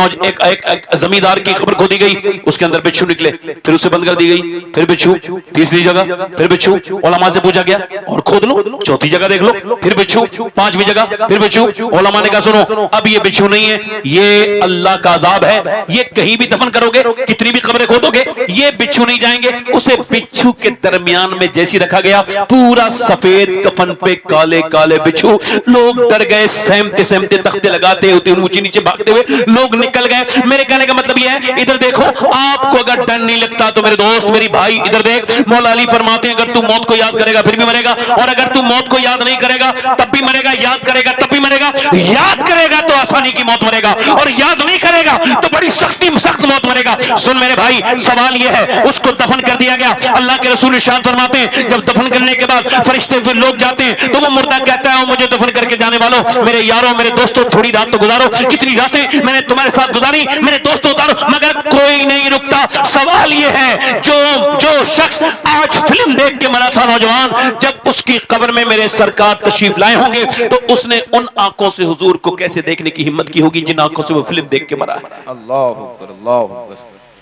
जमींदार की खबर खोदी गई, उसके अंदर बिच्छू निकले, फिर उसे बंद कर दी गई, फिर बिच्छू, तीसरी जगह फिर बिच्छू। उलमा से पूछा गया और खोद लो, चौथी जगह देख लो, फिर बिच्छू, पांचवी जगह फिर बिच्छू। उलमा ने कहा सुनो, अब ये बिच्छू नहीं है, ये अल्लाह का अजाब है, ये कहीं भी दफन करोगे, कितनी भी खबरें खोदोगे, ये बिच्छू नहीं जाएंगे। उसे बिच्छू के दरमियान में जैसी रखा गया, पूरा सफेद कफन पे काले काले बिच्छू। लोग डर गए, सहमते सहमते तख्ते लगाते ऊंची नीचे भागते हुए लोग निकल गए। मेरे कहने का मतलब यह है, इधर देखो, आपको अगर डर नहीं लगता तो मेरे दोस्त, मेरी भाई इधर देख, मौला अली फरमाते हैं अगर तू मौत को याद करेगा फिर भी मरेगा, और अगर तू मौत को याद नहीं करेगा तब भी मरेगा, याद करेगा तब भी मरेगा। याद करेगा तो आसानी की मौत मरेगा, और याद नहीं करेगा तो बड़ी सख्त मौत मरेगा। सुन मेरे भाई, सवाल यह है, उसको दफन कर दिया गया। अल्लाह के रसूल इरशाद फरमाते हैं जब दफन करने के बाद फरिश्ते फिर लोग जाते हैं तो वो मुर्दा कहता है मुझे दफन करके जाने वालों, मेरे यारों, मेरे दोस्तों, थोड़ी रात तो गुजारो, कितनी रातें मैंने तुम्हारे साथ गुजारी, मेरे दोस्तों उतारो, मगर कोई नहीं रुकता। सवाल यह है, जो शख्स आज फिल्म देख के मरा था नौजवान, जब उसकी कब्र में मेरे सरकार तशरीफ लाए होंगे तो उसने उन आंखों से हुजूर को कैसे देखने की हिम्मत की होगी जिन आंखों से वो फिल्म देख के मरा है। अल्लाह अकबर, अल्लाह अकबर।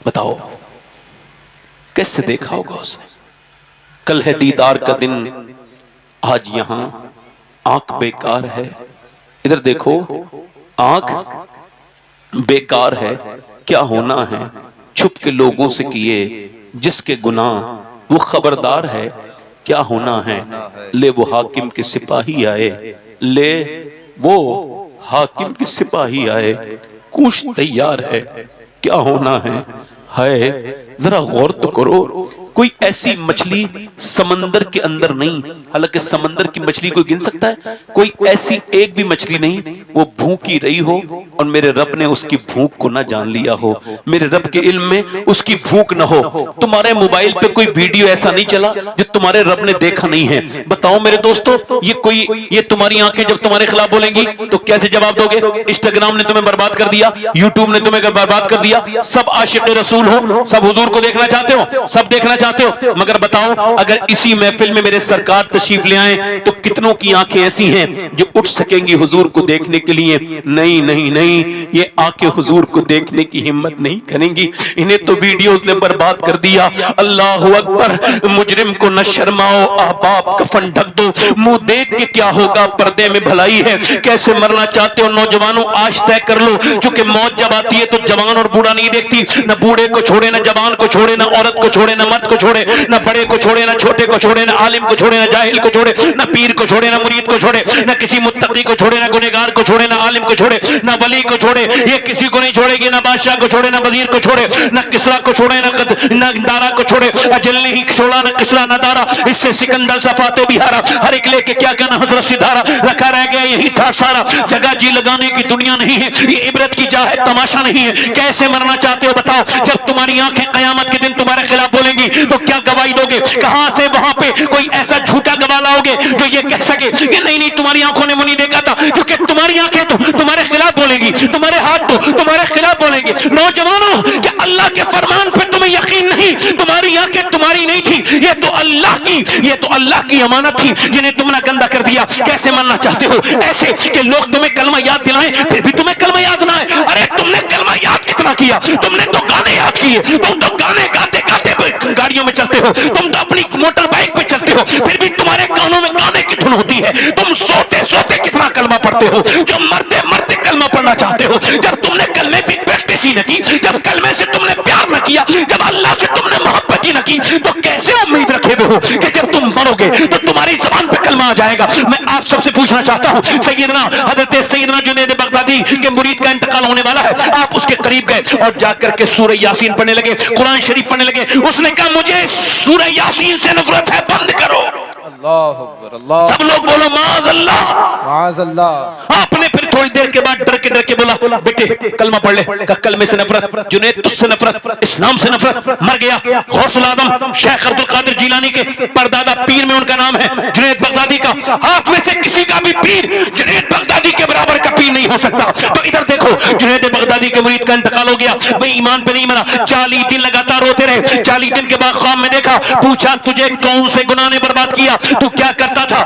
बताओ कैसे देखा होगा उसने। कल है दीदार का दिन, आज यहां आंख बेकार है। इधर देखो, आंख बेकार है, क्या होना है छुप के लोगों से किए जिसके गुनाह वो खबरदार है, क्या होना है। ले वो हाकिम के सिपाही आए, ले वो हाकिम के सिपाही आए, कूच तैयार है, क्या होना है। जरा गौर तो करो, कोई ऐसी मछली समंदर के अंदर नहीं, हालांकि समंदर की मछली कोई गिन सकता है, कोई ऐसी एक भी मछली नहीं वो भूखी रही हो और मेरे रब ने उसकी भूख को ना जान लिया हो, मेरे रब के इल्म में उसकी भूख ना हो। तुम्हारे मोबाइल पे कोई वीडियो ऐसा नहीं चला जो तुम्हारे रब ने देखा नहीं है। बताओ मेरे दोस्तों, ये तुम्हारी आंखें जब तुम्हारे खिलाफ बोलेंगी तो कैसे जवाब दोगे? इंस्टाग्राम ने तुम्हें बर्बाद कर दिया, यूट्यूब ने तुम्हें बर्बाद कर दिया, सब आशिक रसूल हो, सब हुजूर को देखना चाहते हो, सब देखना चाहते हो, मगर बताओ अगर इसी महफिल में मेरे सरकार तशरीफ ले आए तो कितनों की आंखें ऐसी हैं जो उठ सकेंगी हुजूर को देखने के लिए? नहीं नहीं नहीं, ये आंखें हुजूर को देखने की हिम्मत नहीं करेंगी। इन्हें तो वीडियोस ने बर्बाद कर दिया। अल्लाह अकबर, मुजरिम को न शर्माओ, अहबाब कफन ढक दो, मुंह देख के क्या होगा, पर्दे में भलाई है। कैसे मरना चाहते हो नौजवानों, आज तय कर लो, क्योंकि मौत जब आती है तो जवान और बूढ़ा नहीं देखती, न बूढ़े को छोड़े, न जवान को छोड़े, न औरत को छोड़े, न मर्द को छोड़े, न बड़े को छोड़े, न छोटे को छोड़े, न आलिम को छोड़े, न जाहिल को छोड़े, न पीर को छोड़े, न मुरीद को छोड़े, न किसी मुत्तकी को छोड़े, न गुनहगार को छोड़े, न आलिम को छोड़े, न वली को छोड़े, ये किसी को नहीं छोड़ेगी, न बादशाह को छोड़े, न वजीर को छोड़े, न किसरा को छोड़े, न दारा को छोड़े, अजल नहीं छोड़ा न किसरा न दारा, इससे सिकंदर सफाते बिहारा, हर एक लेके क्या कहना हजरत सिधारा, रखा रह गया यही था सारा, जगह जी लगाने की दुनिया नहीं है, ये इबरत की जा है, तमाशा नहीं है। कैसे मरना चाहते हो बताओ? जब तुम्हारी आंखें कयामत के दिन तुम्हारे खिलाफ बोलेंगी तो क्या गवाही दोगे? कहां से वहां पे कोई ऐसा झूठा गवाह लाओगे जो ये कह सके कि नहीं नहीं तुम्हारी आंखों ने मुझे देखा था? क्योंकि तुम्हारी आंखें तो तुम्हारे खिलाफ बोलेंगी, तुम्हारे हाथ तो तुम्हारे खिलाफ बोलेंगे। नौजवानों, क्या अल्लाह के फरमान पे तुम्हें यकीन नहीं? तुम्हारी आंखें तुम्हारी नहीं थी, ये तो अल्लाह की अमानत थी जिन्हें तुमने गंदा कर दिया। कैसे मरना चाहते हो? ऐसे कि लोग तुम्हें कलमा याद दिलाएं फिर भी तुम्हें कलमा याद ना आए। अरे तुमने कलमा याद कितना किया? तुमने तो गाने याद किए, तुम तो गाने गाते गाते गाड़ियों में चलते हो, तुम तो अपनी मोटर बाइक पे चलते हो, फिर भी तुम्हारे कानों में गाने की धुन होती है। तुम सोते सोते कितना कलमा पढ़ते हो, जो मरते मरते कलमा पढ़ना चाहते हो। जब तुमने कलमे की प्रैक्टिस ही न की, जब कलमे से तुमने प्यार न किया, जब अल्लाह से तुमने मोहब्बत ही न की, तो कैसे उम्मीद रखे हो कि जब तुम मरोगे तो तुम्हारी जबान पे कलमा आ जाएगा? मैं आप सबसे पूछना चाहता हूं, हजरत सैयदना जुनैद बगदादी के मुरीद का इंतकाल होने वाला है, आप उसके करीब गए और जाकर के सूरह यासीन पढ़ने लगे, कुरान शरीफ पढ़ने लगे। उसने कहा मुझे सूरह यासीन से नफरत है, बंद करो। अल्लाह अकबर, अल्लाह। सब लोग बोलो माज़अल्लाह, माज़अल्लाह। आपने फिर थोड़ी देर के बाद डर के बोला बेटे कलमा पढ़ ले। कलमे से नफरत, जुनैद तुझसे नफरत, इस्लाम से नफरत, मर गया। गौसुल आजम शेख अब्दुल कादिर जिलानी के परदादा पीर में उनका नाम है जुनैद बगदादी का। आप में से किसी का भी पीर जुनैद बगदादी के बराबर का पीर नहीं हो सकता। तो इधर देखो, जुनैद बगदादी के मुरीद का इंतकाल हो गया, भाई ईमान पे नहीं मरा, 40 दिन लगातार रोते रहे। 40 दिन के बाद ख्वाब में देखा, पूछा तुझे कौन से गुनाह ने बर्बाद किया, तू क्या करता था?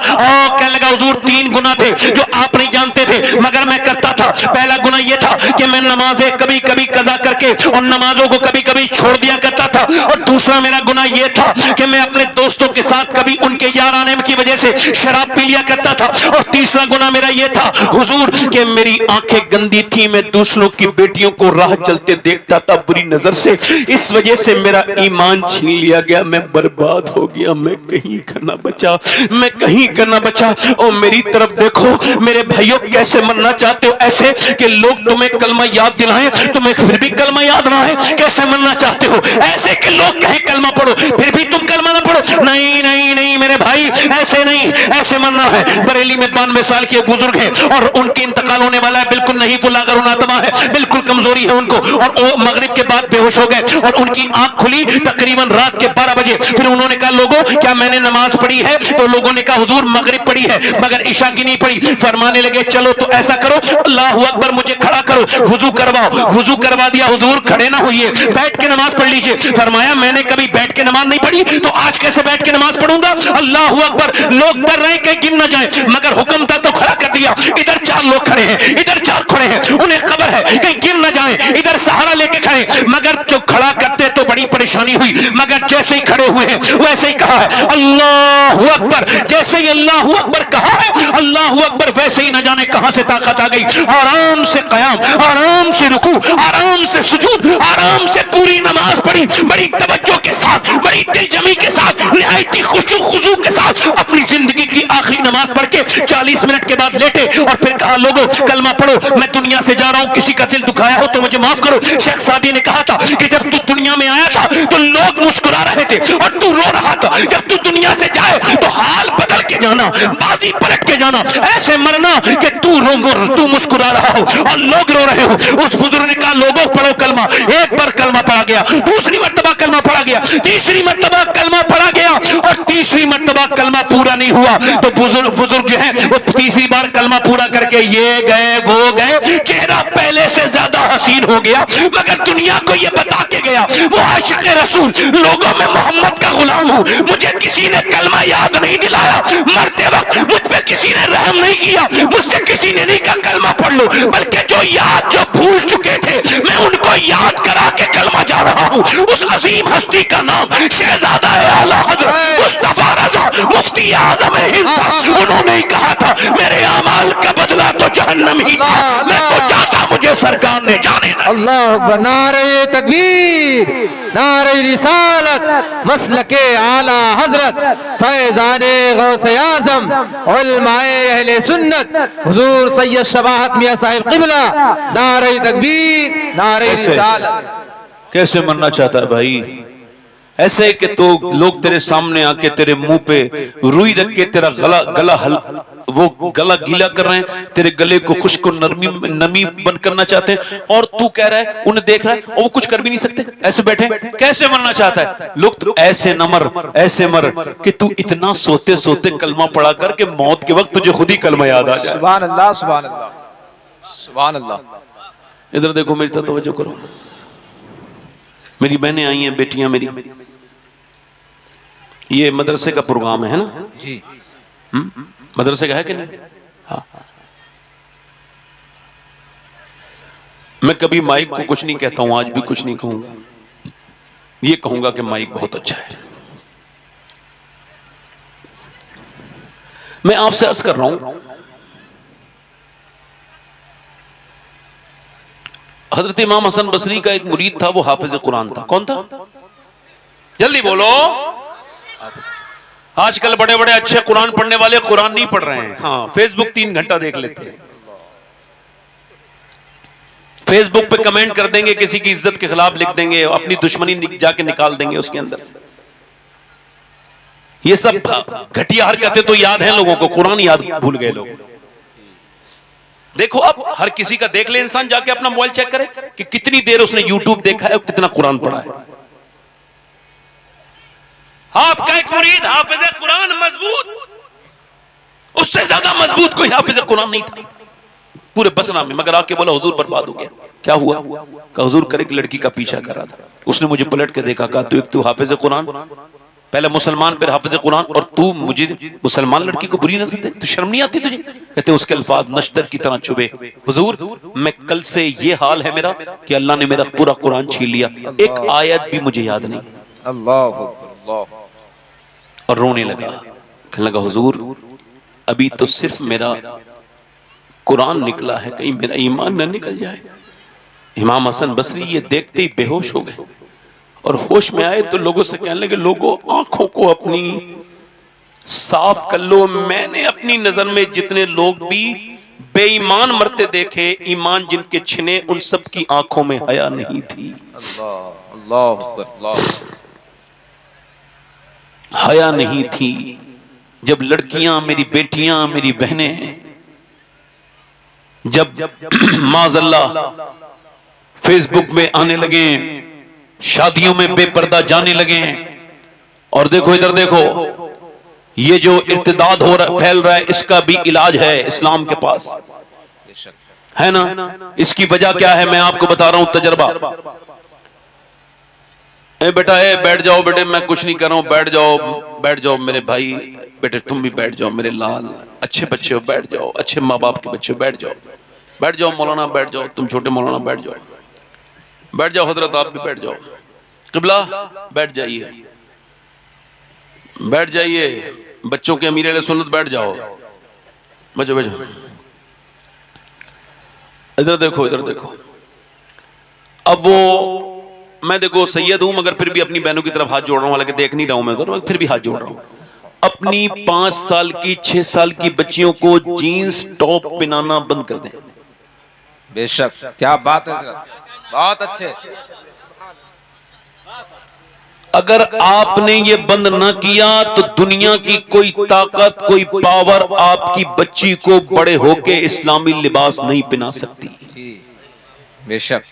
कहने लगा हुजूर 3 गुनाह थे जो आप नहीं जानते थे मगर मैं करता था। पहला गुनाह यह था कि मैं नमाजें कभी कभी कज़ा करके और नमाजों को कभी कभी छोड़ दिया करता था, और दूसरा मेरा गुनाह यह था कि मैं अपने दोस्तों के साथ कभी उनके याराने की वजह से शराब पी लिया करता था, और तीसरा गुनाह मेरा यह था हुजूर कि मेरी आंखें गंदी थी, मैं दूसरों की बेटियों को राह चलते देखता था बुरी नजर से, इस वजह से मेरा ईमान छीन लिया गया, मैं बर्बाद हो गया, मैं कहीं करना बचा, मैं कहीं करना बचा। और मेरी तरफ देखो मेरे भाइयों, कैसे मरना चाहते हो? ऐसे कि लोग तुम्हें कलमा याद दिलाएं, तुम्हें फिर भी कलमा याद ना आए। कैसे मरना चाहते हो? ऐसे कि लोग कहें कलमा पढ़ो फिर भी तुम कलमा ना पढ़ो। नहीं नहीं नहीं मेरे भाई, ऐसे नहीं, ऐसे मरना है। बरेली में 92 साल के बुजुर्ग हैं और उनके इंतकाल होने वाला है, बिल्कुल नहीं फुलाकर उनातमा है, बिल्कुल कमजोरी है उनको, और वो मगरिब के बाद बेहोश हो गए और उनकी आंख खुली तकरीबन रात के 12 बजे। फिर उन्होंने कहा लोगों क्या मैंने नमाज पढ़ी है? तो लोगों ने कहा हुजूर मगरिब पढ़ी है मगर इशा की नहीं पढ़ी। फरमाने लगे चलो तो ऐसा करो, अल्लाहु अकबर, मुझे खड़ा करो, वुजू करवाओ। वुजू करवा दिया, हुजूर खड़े ना होइए, बैठ के नमाज पढ़ लीजिए। फरमाया मैंने कभी बैठ के नमाज नहीं पढ़ी, तो आज कैसे बैठ के नमाज पढ़ूंगा? अल्लाहु अकबर। लोग डर रहे कहीं गिर ना जाए, मगर हुक्म था तो खड़ा कर दिया। इधर 4 लोग खड़े हैं, इधर 4 खड़े हैं, उन्हें खबर है कहीं गिर ना जाए, इधर सहारा लेके खड़े, मगर जो खड़ा करते तो बड़ी परेशानी हुई, मगर जैसे ही खड़े हुए हैं वैसे ही कहा है अल्लाहु अकबर। जैसे ही अल्लाहु अकबर कहा है अल्लाहु अकबर, वैसे ही न जाने कहां से ताकत आ गई। आराम से कयाम, आराम से रुकू, आराम से सुजूद, आराम से पूरी नमाज पढ़ी, बड़ी तवज्जो के साथ, बड़ी दिलजमी के साथ, निहायती खुशू खुजू खुशू के साथ अपनी जिंदगी की आखिरी नमाज पढ़ के 40 मिनट के बाद लेटे और फिर कहा लोगों कलमा पढ़ो, मैं दुनिया से जा रहा हूं, किसी का दिल दुखाया हो तो मुझे माफ करो। शेख सादी ने कहा था कि जब तू दुनिया में आया था तो लोग मुस्कुरा रहे थे और तू रो रहा था, जब तू दुनिया से जाए तो हाल बदल के जाना, बाजी पलट के जाना, ऐसे मरना कि तू मुस्कुरा रहा हो और लोग रो रहे हो। उस बुजुर्ग ने कहा लोगों पढ़ो कलमा। एक बार कलमा पढ़ा गया, दूसरी मर्तबा कलमा पढ़ा गया, तीसरी मर्तबा कलमा पढ़ा गया और तीसरी मर्तबा कलमा पूरा नहीं हुआ तो बुजुर्ग जो है वो तीसरी बार कलमा पूरा करके ये गए वो गए, चेहरा पहले से ज्यादा हसीन हो गया, मगर दुनिया को ये बता के गया वो आशिक रसूल, लोगों में मोहम्मद का गुलाम हूं, मुझे किसी ने कलमा याद नहीं दिलाया, मरते वक्त मुझ पे किसी ने रहम नहीं किया, मुझसे किसी ने नहीं कहा कलमा पढ़ लो, बल्कि जो भूल चुके थे मैं उनको याद करा के कलमा जा रहा हूं। उस अजीम हस्ती का नाम शहजादा आला हज़रत मुस्तफा रज़ा मुफ्ती आज़म हिंद था। उन्होंने ही कहा था मेरे अमाल का बदला तो जहन्नम ही था, मैं तो चाहता मुझे सरकार ने जाने ना। अल्लाह अकबर, नारे तकबीर, नारे रिसालत, मसलके आला हजरत फैजाने गौसे आज़म उलमाए अहले सुन्नत हुजूर सैयद शबाहत मियां साहिब क़िबला, नारे तकबीर, नारे रिसालत। कैसे मरना चाहता है भाई? ऐसे कि तो लोग तेरे सामने आके तेरे मुंह पे रुई रख के तेरा गला गीला कर रहे हैं, तेरे गले को खुश्क और नमी बंद करना चाहते हैं और तू कह रहा है उन्हें देख रहा है और वो कुछ कर भी नहीं सकते, ऐसे बैठे। कैसे मरना चाहता है? लोग तो ऐसे न मर, ऐसे मर कि तू इतना सोते सोते कलमा पढ़ा कर के मौत के वक्त तुझे खुद ही कलमा याद आ जाए। सुभान अल्लाह, सुभान अल्लाह, सुभान अल्लाह। इधर देखो, मेरी तरफ तवज्जो करो। मेरी बहनें आई हैं, बेटियां मेरी, ये मदरसे का प्रोग्राम है ना जी? मदरसे का है कि नहीं? हाँ। मैं कभी माइक को कुछ नहीं कहता हूं, आज भी कुछ नहीं कहूंगा, ये कहूंगा कि माइक बहुत अच्छा है। मैं आपसे अर्ज कर रहा हूं, हजरत इमाम हसन बसरी का एक मुरीद था, वो हाफिज कुरान था। कौन था? जल्दी बोलो। आजकल बड़े बड़े अच्छे कुरान पढ़ने वाले कुरान नहीं पढ़ रहे हैं, हाँ, फेसबुक 3 घंटा देख लेते हैं, फेसबुक पे कमेंट कर देंगे, किसी की इज्जत के खिलाफ लिख देंगे, अपनी दुश्मनी जाके निकाल देंगे उसके अंदर से। ये सब घटिया हरकतें तो याद हैं लोगों को, कुरान याद भूल गए लोग। देखो अब हर किसी का देख ले इंसान, जाके अपना मोबाइल चेक करे कि कितनी देर उसने यूट्यूब देखा है और कितना कुरान पढ़ा है। आपका एक मुरीद हाफिज कुरान मजबूत, उससे ज्यादा मजबूत कोई हाफिज कुरान नहीं था पूरे बसरा में, मगर आके बोला हुजूर बर्बाद हो गया। क्या हुआ? कहा हुजूर कर एक लड़की का पीछा कर रहा था, उसने मुझे पलट के देखा, कहा तू हाफिज कुरान, पहले मुसलमान फिर हाफिज कुरान, और तू मुझे मुसलमान लड़की को बुरी नजर दे, तू शर्म नहीं आती तुझे? कहते उसके अल्फाज नश्तर की तरह चुभे, हुजूर मैं कल से ये हाल है मेरा कि अल्लाह ने मेरा पूरा कुरान छीन लिया, एक आयत भी मुझे याद नहीं। अल्लाह। और रोने लगा, कहने लगा हुजूर अभी तो सिर्फ मेरा कुरान निकला है, कहीं मेरा ईमान न निकल जाए। इमाम हसन बसरी ये देखते ही बेहोश हो गए और होश में आए तो लोगों से कहने लगे, लोगों आंखों को अपनी साफ कर लो, मैंने अपनी नजर में जितने लोग भी बेईमान मरते देखे, ईमान जिनके छिने, उन सब की आंखों में हया नहीं थी। अल्लाह, हया नहीं थी। जब लड़कियां, मेरी बेटियां, मेरी बहनें, जब माज़अल्लाह फेसबुक में आने लगे, शादियों में बेपर्दा जाने लगे, और देखो इधर देखो, ये जो इर्तिदाद हो रहा फैल रहा है, इसका भी इलाज है इस्लाम के पास, है ना? इसकी वजह क्या है मैं आपको बता रहा हूं, तजर्बा। ए बेटा, ए बैठ जाओ बेटे, मैं कुछ नहीं कर रहा हूं, बैठ जाओ, बैठ जाओ मेरे भाई, बेटे तुम भी बैठ जाओ, मेरे लाल अच्छे बच्चे हो, बैठ जाओ, अच्छे माँ बाप के बच्चे हो, बैठ जाओ, बैठ जाओ मौलाना, बैठ जाओ, तुम छोटे मौलाना बैठ जाओ, बैठ जाओ हजरत आप भी बैठ जाओ, क़िबला बैठ जाइए, बैठ जाइए, बच्चों के अमीर अहले सुन्नत बैठ जाओ, बच्चों बैठो, इधर देखो, इधर देखो। अब वो मैं देखो सैयद हूं, मगर फिर भी अपनी बहनों की तरफ हाथ जोड़ रहा हूं, हालांकि देख नहीं रहा हूं मैं उधर, फिर भी हाथ जोड़ रहा हूं। अपनी 5 साल की 6 साल की बच्चियों को जीन्स टॉप पहनाना बंद कर दें। बेशक, क्या बात है हजरत, बहुत अच्छे। अगर आपने ये बंद ना किया तो दुनिया की कोई ताकत, कोई पावर आपकी बच्ची को बड़े होके इस्लामी लिबास नहीं पहना सकती। जी बेशक।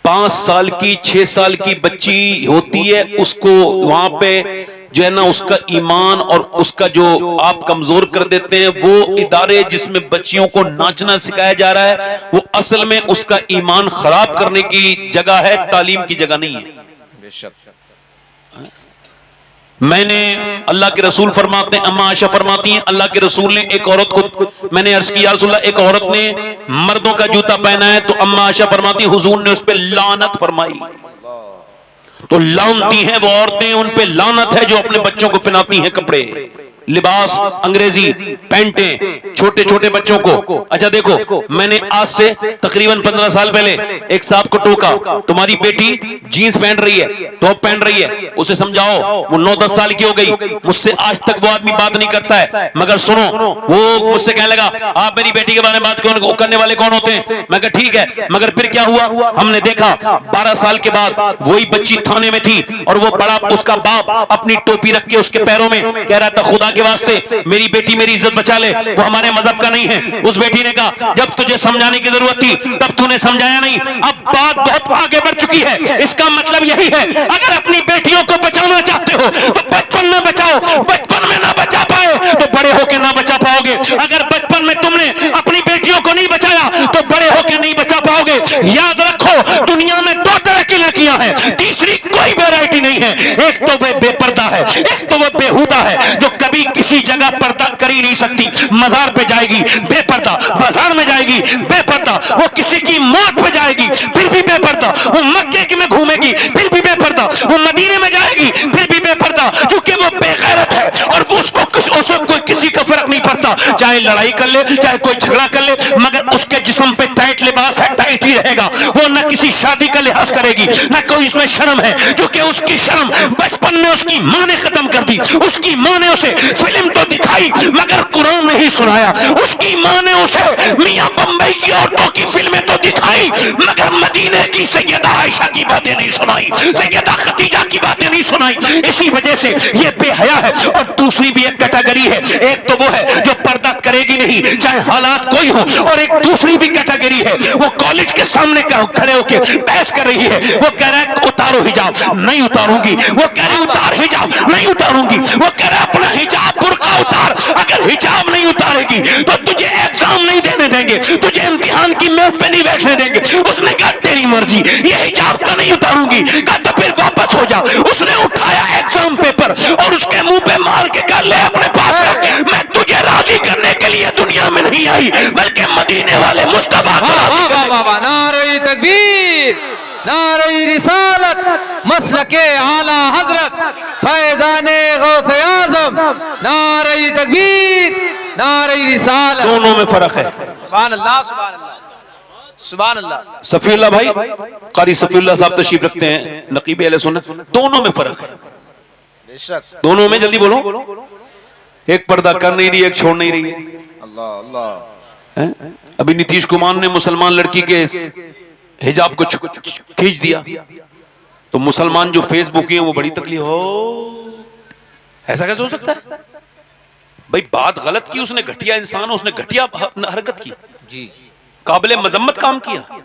5 साल की 6 साल की बच्ची होती है, उसको वहां पे जो है ना उसका ईमान और उसका जो आप कमजोर कर देते हैं। वो इदारे जिसमें बच्चियों को नाचना सिखाया जा रहा है वो असल में उसका ईमान खराब करने की जगह है, तालीम की जगह नहीं है। बेशक। मैंने अल्लाह के रसूल फरमाते हैं, अम्मा आयशा फरमाती हैं, अल्लाह के रसूल ने एक औरत को, मैंने अर्ज किया या रसूलल्लाह, एक औरत ने मर्दों का जूता पहना है, तो अम्मा आयशा फरमाती हैं हुजूर ने उस पे लानत फरमाई। तो लानती हैं वो औरतें, उन पे लानत है जो अपने बच्चों को पहनाती हैं कपड़े, लिबास, अंग्रेजी पैंटें छोटे छोटे बच्चों को। अच्छा देखो, मैंने आज से तकरीबन 15 साल पहले एक साहब को टोका, तुम्हारी बेटी जीन्स पहन रही है, टॉप पहन रही है, उसे समझाओ। वो 9-10 साल की हो गई, मुझसे आज तक वो आदमी बात नहीं करता है, मगर सुनो, वो मुझसे कहने लगा आप मेरी बेटी के बारे में बात क्यों करने वाले कौन होते हैं? मैं कहा ठीक है, मगर फिर क्या हुआ? हमने देखा 12 साल के बाद वही बच्ची थाने में थी और वो बड़ा उसका बाप अपनी टोपी रख के उसके पैरों में कह रहा था खुदा के वास्ते मेरी बेटी मेरी इज्जत बचा ले, वो हमारे मजहब का नहीं है। उस बेटी ने कहा जब तुझे समझाने की जरूरत थी तब तूने समझाया नहीं। अब बात बहुत आगे बढ़ चुकी है। इसका मतलब यही है, अगर अपनी बेटियों को बचाना चाहते हो तो बचपन में बचाओ, बचपन में ना बचा पाए तो बड़े होके ना बचा पाओगे। अगर बचपन में तुमने अपनी बेटियों को नहीं बचाया तो बड़े होके नहीं बचा पाओगे। याद रखो, दुनिया में 2 तरह की लड़कियां हैं, तीसरी कोई वैरायटी नहीं है। एक तो वो बेपर्दा है, एक तो वो बेहुदा है जो कभी किसी जगह पर्दा कर ही नहीं सकती। मजार पे जाएगी बेपर्दा, बाजार में जाएगी बेपर्दा, वो किसी की मौत पे जाएगी फिर भी बेपर्दा, वो मक्के में घूमेगी फिर भी बेपर्दा, वो मदीने में जाएगी फिर भी बेपर्दा, क्योंकि वो बेगैरत है और उसको कोई किसी का फर्क नहीं पड़ता। चाहे लड़ाई कर ले, चाहे कोई झगड़ा कर ले, मगर उसके जिस्म पे टाइट लिबास है, टाइट ही रहेगा। वो न किसी शादी का लिहाज करेगी, न कोई इसमें शर्म है, क्योंकि उसकी शर्म बचपन में उसकी माँ ने खत्म कर दी। उसकी माँ ने उसे फिल्म तो दिखाई मगर कुरान नहीं सुनाया। उसकी माँ ने उसे मियां बम्बई की औरतों की फिल्में तो दिखाई मगर मदीने की सैयदा आयशा की बातें नहीं सुनाई, सैयदा खदीजा की बातें नहीं सुनाई। इसी वजह से ये बेहया है। और दूसरी भी एक कैटेगरी है, एक तो वो है जो पर्दा करेगी नहीं चाहे हालात कोई हो, और एक दूसरी भी कैटेगरी है, वो कॉलेज के सामने खड़े होकर बहस कर रही है। वो कह रहा है उतारो हिजाब, नहीं उतारूंगी। वो कह रही उतार हिजाब, नहीं उतारूंगी। वो कह रहा है अपना हिजाब बुर्का उतार, अगर हिजाब नहीं उतारेगी तो तुझे एग्जाम नहीं देने देंगे, तुझे इम्तिहान की मेज पे नहीं बैठने देंगे। उसने कहा तेरी मर्जी, ये हिजाब तो नहीं उतारूंगी। कहा तो फिर वापस हो जा। उसने उठाया एग्जाम पेपर और उसके मुंह पे मार के कहा ले अपने पास रख, मैं तुझे राजी करने के लिए दुनिया में नहीं आई बल्कि मदीने वाले मुस्तफा को राजी करने। नारे तकबीर, नारे रिसालत, मसलके आला हजरत फैजाने गौसे आजम, नारे तकबीर, नारे रिसालत। दोनों में फर्क है। सुभान अल्लाह, सुभान अल्लाह, सुभान अल्लाह। सफीउल्लाह भाई, कारी सफीउल्लाह साहब तशरीफ रखते हैं, नकीब अहले सुन्नत। दोनों में फर्क है, बेशक। दोनों में। जल्दी बोलो। एक पर्दा कर नहीं रही, एक छोड़ नहीं रही है। अल्लाह अल्लाह। अभी नीतीश कुमार ने मुसलमान लड़की के हिजाब को खींच दिया तो मुसलमान जो फेसबुक है वो बड़ी तकलीफ हो। ऐसा कैसे हो सकता है भाई? बात गलत की उसने, घटिया इंसान, उसने घटिया हरकत की जी, काबिले मजम्मत काम किया,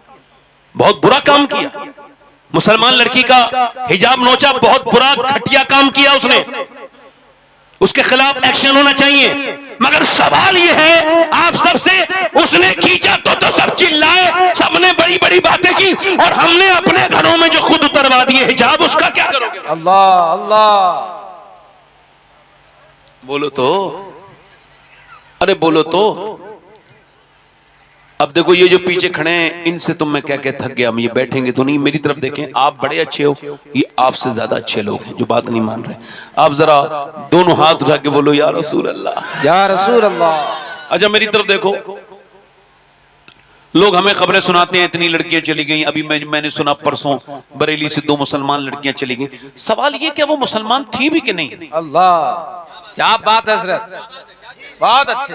बहुत बुरा काम किया। मुसलमान लड़की का हिजाब नोचा, बहुत बुरा घटिया काम किया उसने, उसके खिलाफ एक्शन होना चाहिए। मगर सवाल यह है आप सबसे, उसने खींचा तो सब चिल्लाए, सबने बड़ी बड़ी बातें की, और हमने अपने घरों में जो खुद उतरवा दिए हिजाब, उसका क्या करोगे? अल्लाह अल्लाह, बोलो तो, अरे बोलो तो। अब देखो ये जो पीछे खड़े हैं इनसे तो मैं क्या क्या थक गया। ये बैठेंगे तो नहीं, मेरी तरफ देखें, आप बड़े अच्छे हो, ये आपसे ज्यादा अच्छे लोग हैं जो बात नहीं मान रहे। आप जरा दोनों हाथ उठा के बोलो या रसूल अल्लाह, या रसूल अल्लाह। अच्छा मेरी तरफ देखो, लोग हमें खबरें सुनाते हैं इतनी लड़कियां चली गई। अभी मैंने सुना परसों बरेली से 2 मुसलमान लड़कियां चली गई। सवाल ये क्या वो मुसलमान थी भी कि नहीं? अल्लाह क्या बात है हजरत, बहुत अच्छे।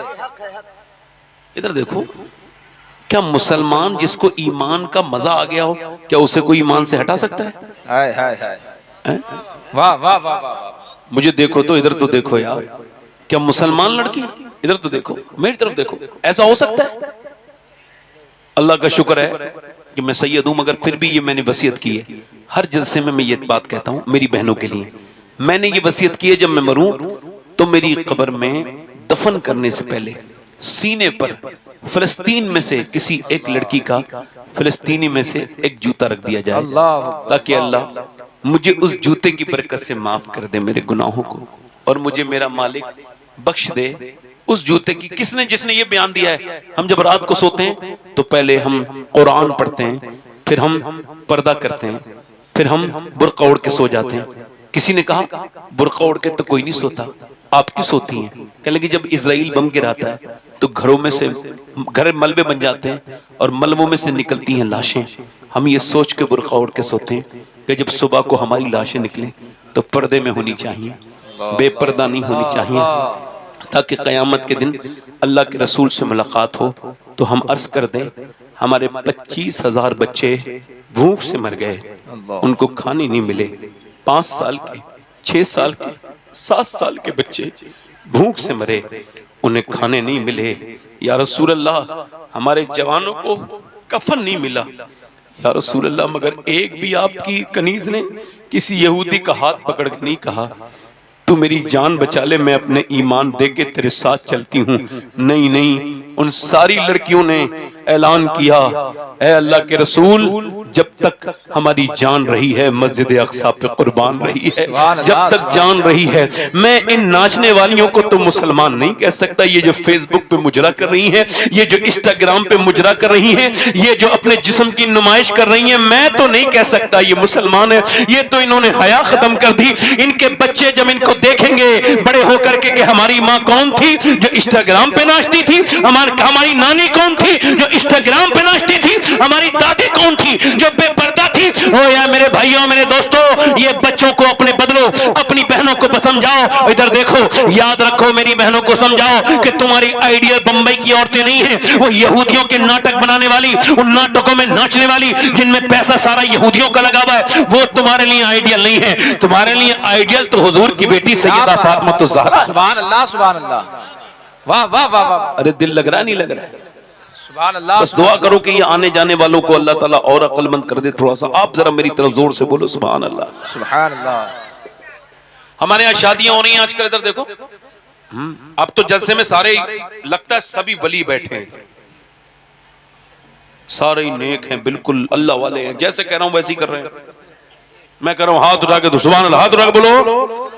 इधर देखो, क्या मुसलमान जिसको ईमान का मजा आ गया हो, क्या उसे कोई ईमान से हटा सकता है? हाय हाय हाय, हैं? वाह वाह वाह वाह वाह। मुझे देखो तो, इधर तो देखो यार, क्या मुसलमान लड़की, इधर तो देखो, मेरी तरफ देखो, ऐसा हो सकता है? अल्लाह का शुक्र है कि मैं सैयद हूं, मगर फिर भी ये मैंने वसीयत की है, हर जलसे में मैं ये बात कहता हूं मेरी बहनों के लिए। मैंने ये वसीयत की है, जब मैं मरूं तो मेरी कब्र में दफन करने से पहले सीने पर फिलिस्तीन में से किसी एक लड़की का, फिलिस्तीनी में से एक जूता रख दिया जाए, ताकि अल्लाह मुझे उस जूते की बरकत से माफ कर दे मेरे गुनाहों को, और मुझे मेरा मालिक बख्श दे उस जूते की। किसने, जिसने ये बयान दिया है, हम जब रात को सोते हैं तो पहले हम कुरान पढ़ते हैं, फिर हम पर्दा करते हैं, फिर हम बुर्का ओढ़ के सो जाते हैं। किसी ने कहा बुर्का ओढ़ के तो कोई नहीं सोता, आप क्यों सोती हैं? कहने लगी जब इजराइल बम गिराता है तो घरों में से घर मलबे बन जाते हैं और मलबों में से निकलती हैं लाशें, हम ये सोच के बुर्का ओढ़ के सोते हैं कि जब सुबह को हमारी लाशें निकलें तो पर्दे में होनी चाहिए, बेपर्दा नहीं होनी चाहिए, ताकि क़यामत के दिन अल्लाह के रसूल से मुलाकात हो तो हम अर्ज कर दें हमारे 25,000 बच्चे भूख से मर गए, उनको खाने नहीं मिले। 5 साल के, 6 साल के, 7 साल के बच्चे भूख से मरे, उन्हें खाने नहीं मिले। या रसूल अल्लाह, हमारे जवानों को कफन नहीं मिला। या रसूल अल्लाह, मगर एक भी आपकी कनीज ने किसी यहूदी का हाथ पकड़ के नहीं कहा तू मेरी जान बचा ले, मैं अपने ईमान दे के तेरे साथ चलती हूँ। नहीं नहीं, उन सारी लड़कियों ने ऐलान किया, ऐ अल्लाह के रसूल, जब तक हमारी जान रही है मस्जिद अक्सा पे कुर्बान रही है, जब तक जान रही है। मैं इन नाचने वालियों को तो मुसलमान नहीं कह सकता, ये जो फेसबुक पे मुजरा कर रही हैं, ये जो इंस्टाग्राम पे मुजरा कर रही हैं, ये जो अपने जिस्म की नुमाइश कर रही हैं, मैं तो नहीं कह सकता ये मुसलमान है। ये तो इन्होंने हया खत्म कर दी। इनके बच्चे जब इनको देखेंगे बड़े होकर के कि हमारी माँ कौन थी जो इंस्टाग्राम पे नाचती थी, हमारी नानी कौन थी जो इंस्टाग्राम पे नाचती थी, हमारी दादी कौन थी जो बेपर्दा थी। ओ यार मेरे भाइयों, मेरे दोस्तों, ये बच्चों को अपने बदलो, अपनी बहनों को समझाओ। इधर देखो, याद रखो, मेरी बहनों को समझाओ कि तुम्हारी आइडियल बंबई की औरतें नहीं है, वो यहूदियों के नाटक बनाने वाली, उन नाटकों में नाचने वाली जिनमें पैसा सारा यहूदियों का लगा हुआ है, वो तुम्हारे लिए आइडियल नहीं है। तुम्हारे लिए आइडियल तो हुजूर की बेटी सैयदा फातिमा ज़हरा। सुभान अल्लाह, सुभान अल्लाह, वाह वाह वाह वाह। अरे दिल लग रहा नहीं लग रहा है? सुभान अल्लाह। बस दुआ करो कि ये आने जाने वालों को अल्लाह ताला और अक्लमंद कर दे थोड़ा सा। आप जरा मेरी तरफ जोर से बोलो सुभान अल्लाह, सुभान अल्लाह। हमारे यहाँ शादियां हो रही हैं आजकल, इधर देखो, अब तो जलसे में सारे लगता है सभी वली बैठे हैं, सारे ही नेक हैं, बिल्कुल अल्लाह वाले हैं, जैसे कह रहा हूं वैसे ही कर रहे हैं। मैं कह रहा हूं हाथ उठा के दो, सुभान अल्लाह, हाथ उठा के बोलो,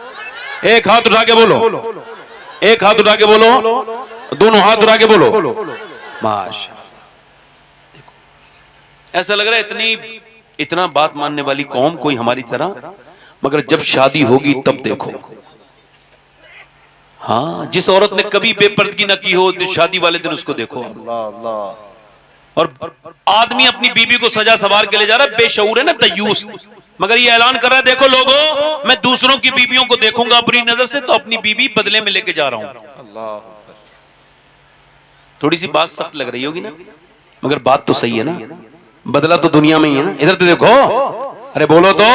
एक हाथ उठा के बोलो, एक हाथ उठा के बोलो, दोनों हाथ उठा के बोलो, माशा। ऐसा लग रहा है इतना बात मानने वाली कौम कोई हमारी तरह, मगर जब शादी होगी तब देखो। हाँ, जिस औरत ने कभी बेपर्दगी न की हो तो शादी वाले दिन उसको देखो। अल्लाह अल्लाह। और आदमी अपनी बीबी को सजा सवार के ले जा रहा है, बेशऊर है ना, तयूस, मगर ये ऐलान कर रहा है देखो लोगों, मैं दूसरों की बीबियों को देखूंगा अपनी नजर से तो अपनी बीबी बदले में लेके जा रहा हूं। अल्लाह। थोड़ी सी बात सख्त लग रही होगी ना, मगर बात तो सही है ना, बदला तो दुनिया में ही है ना। इधर तो देखो, अरे बोलो तो,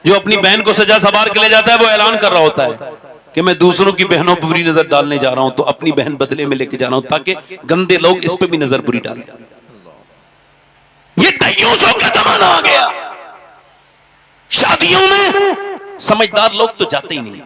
जो अपनी बहन को सजा सवार के ले जाता है वो ऐलान कर रहा होता है कि मैं दूसरों की बहनों पर बुरी नजर डालने जा रहा हूं, तो अपनी बहन बदले में लेके जा रहा हूं ताकि गंदे लोग इस पे भी नजर बुरी डालें। ये तय्यूसों का जमाना आ गया। शादियों में समझदार लोग तो जाते ही नहीं,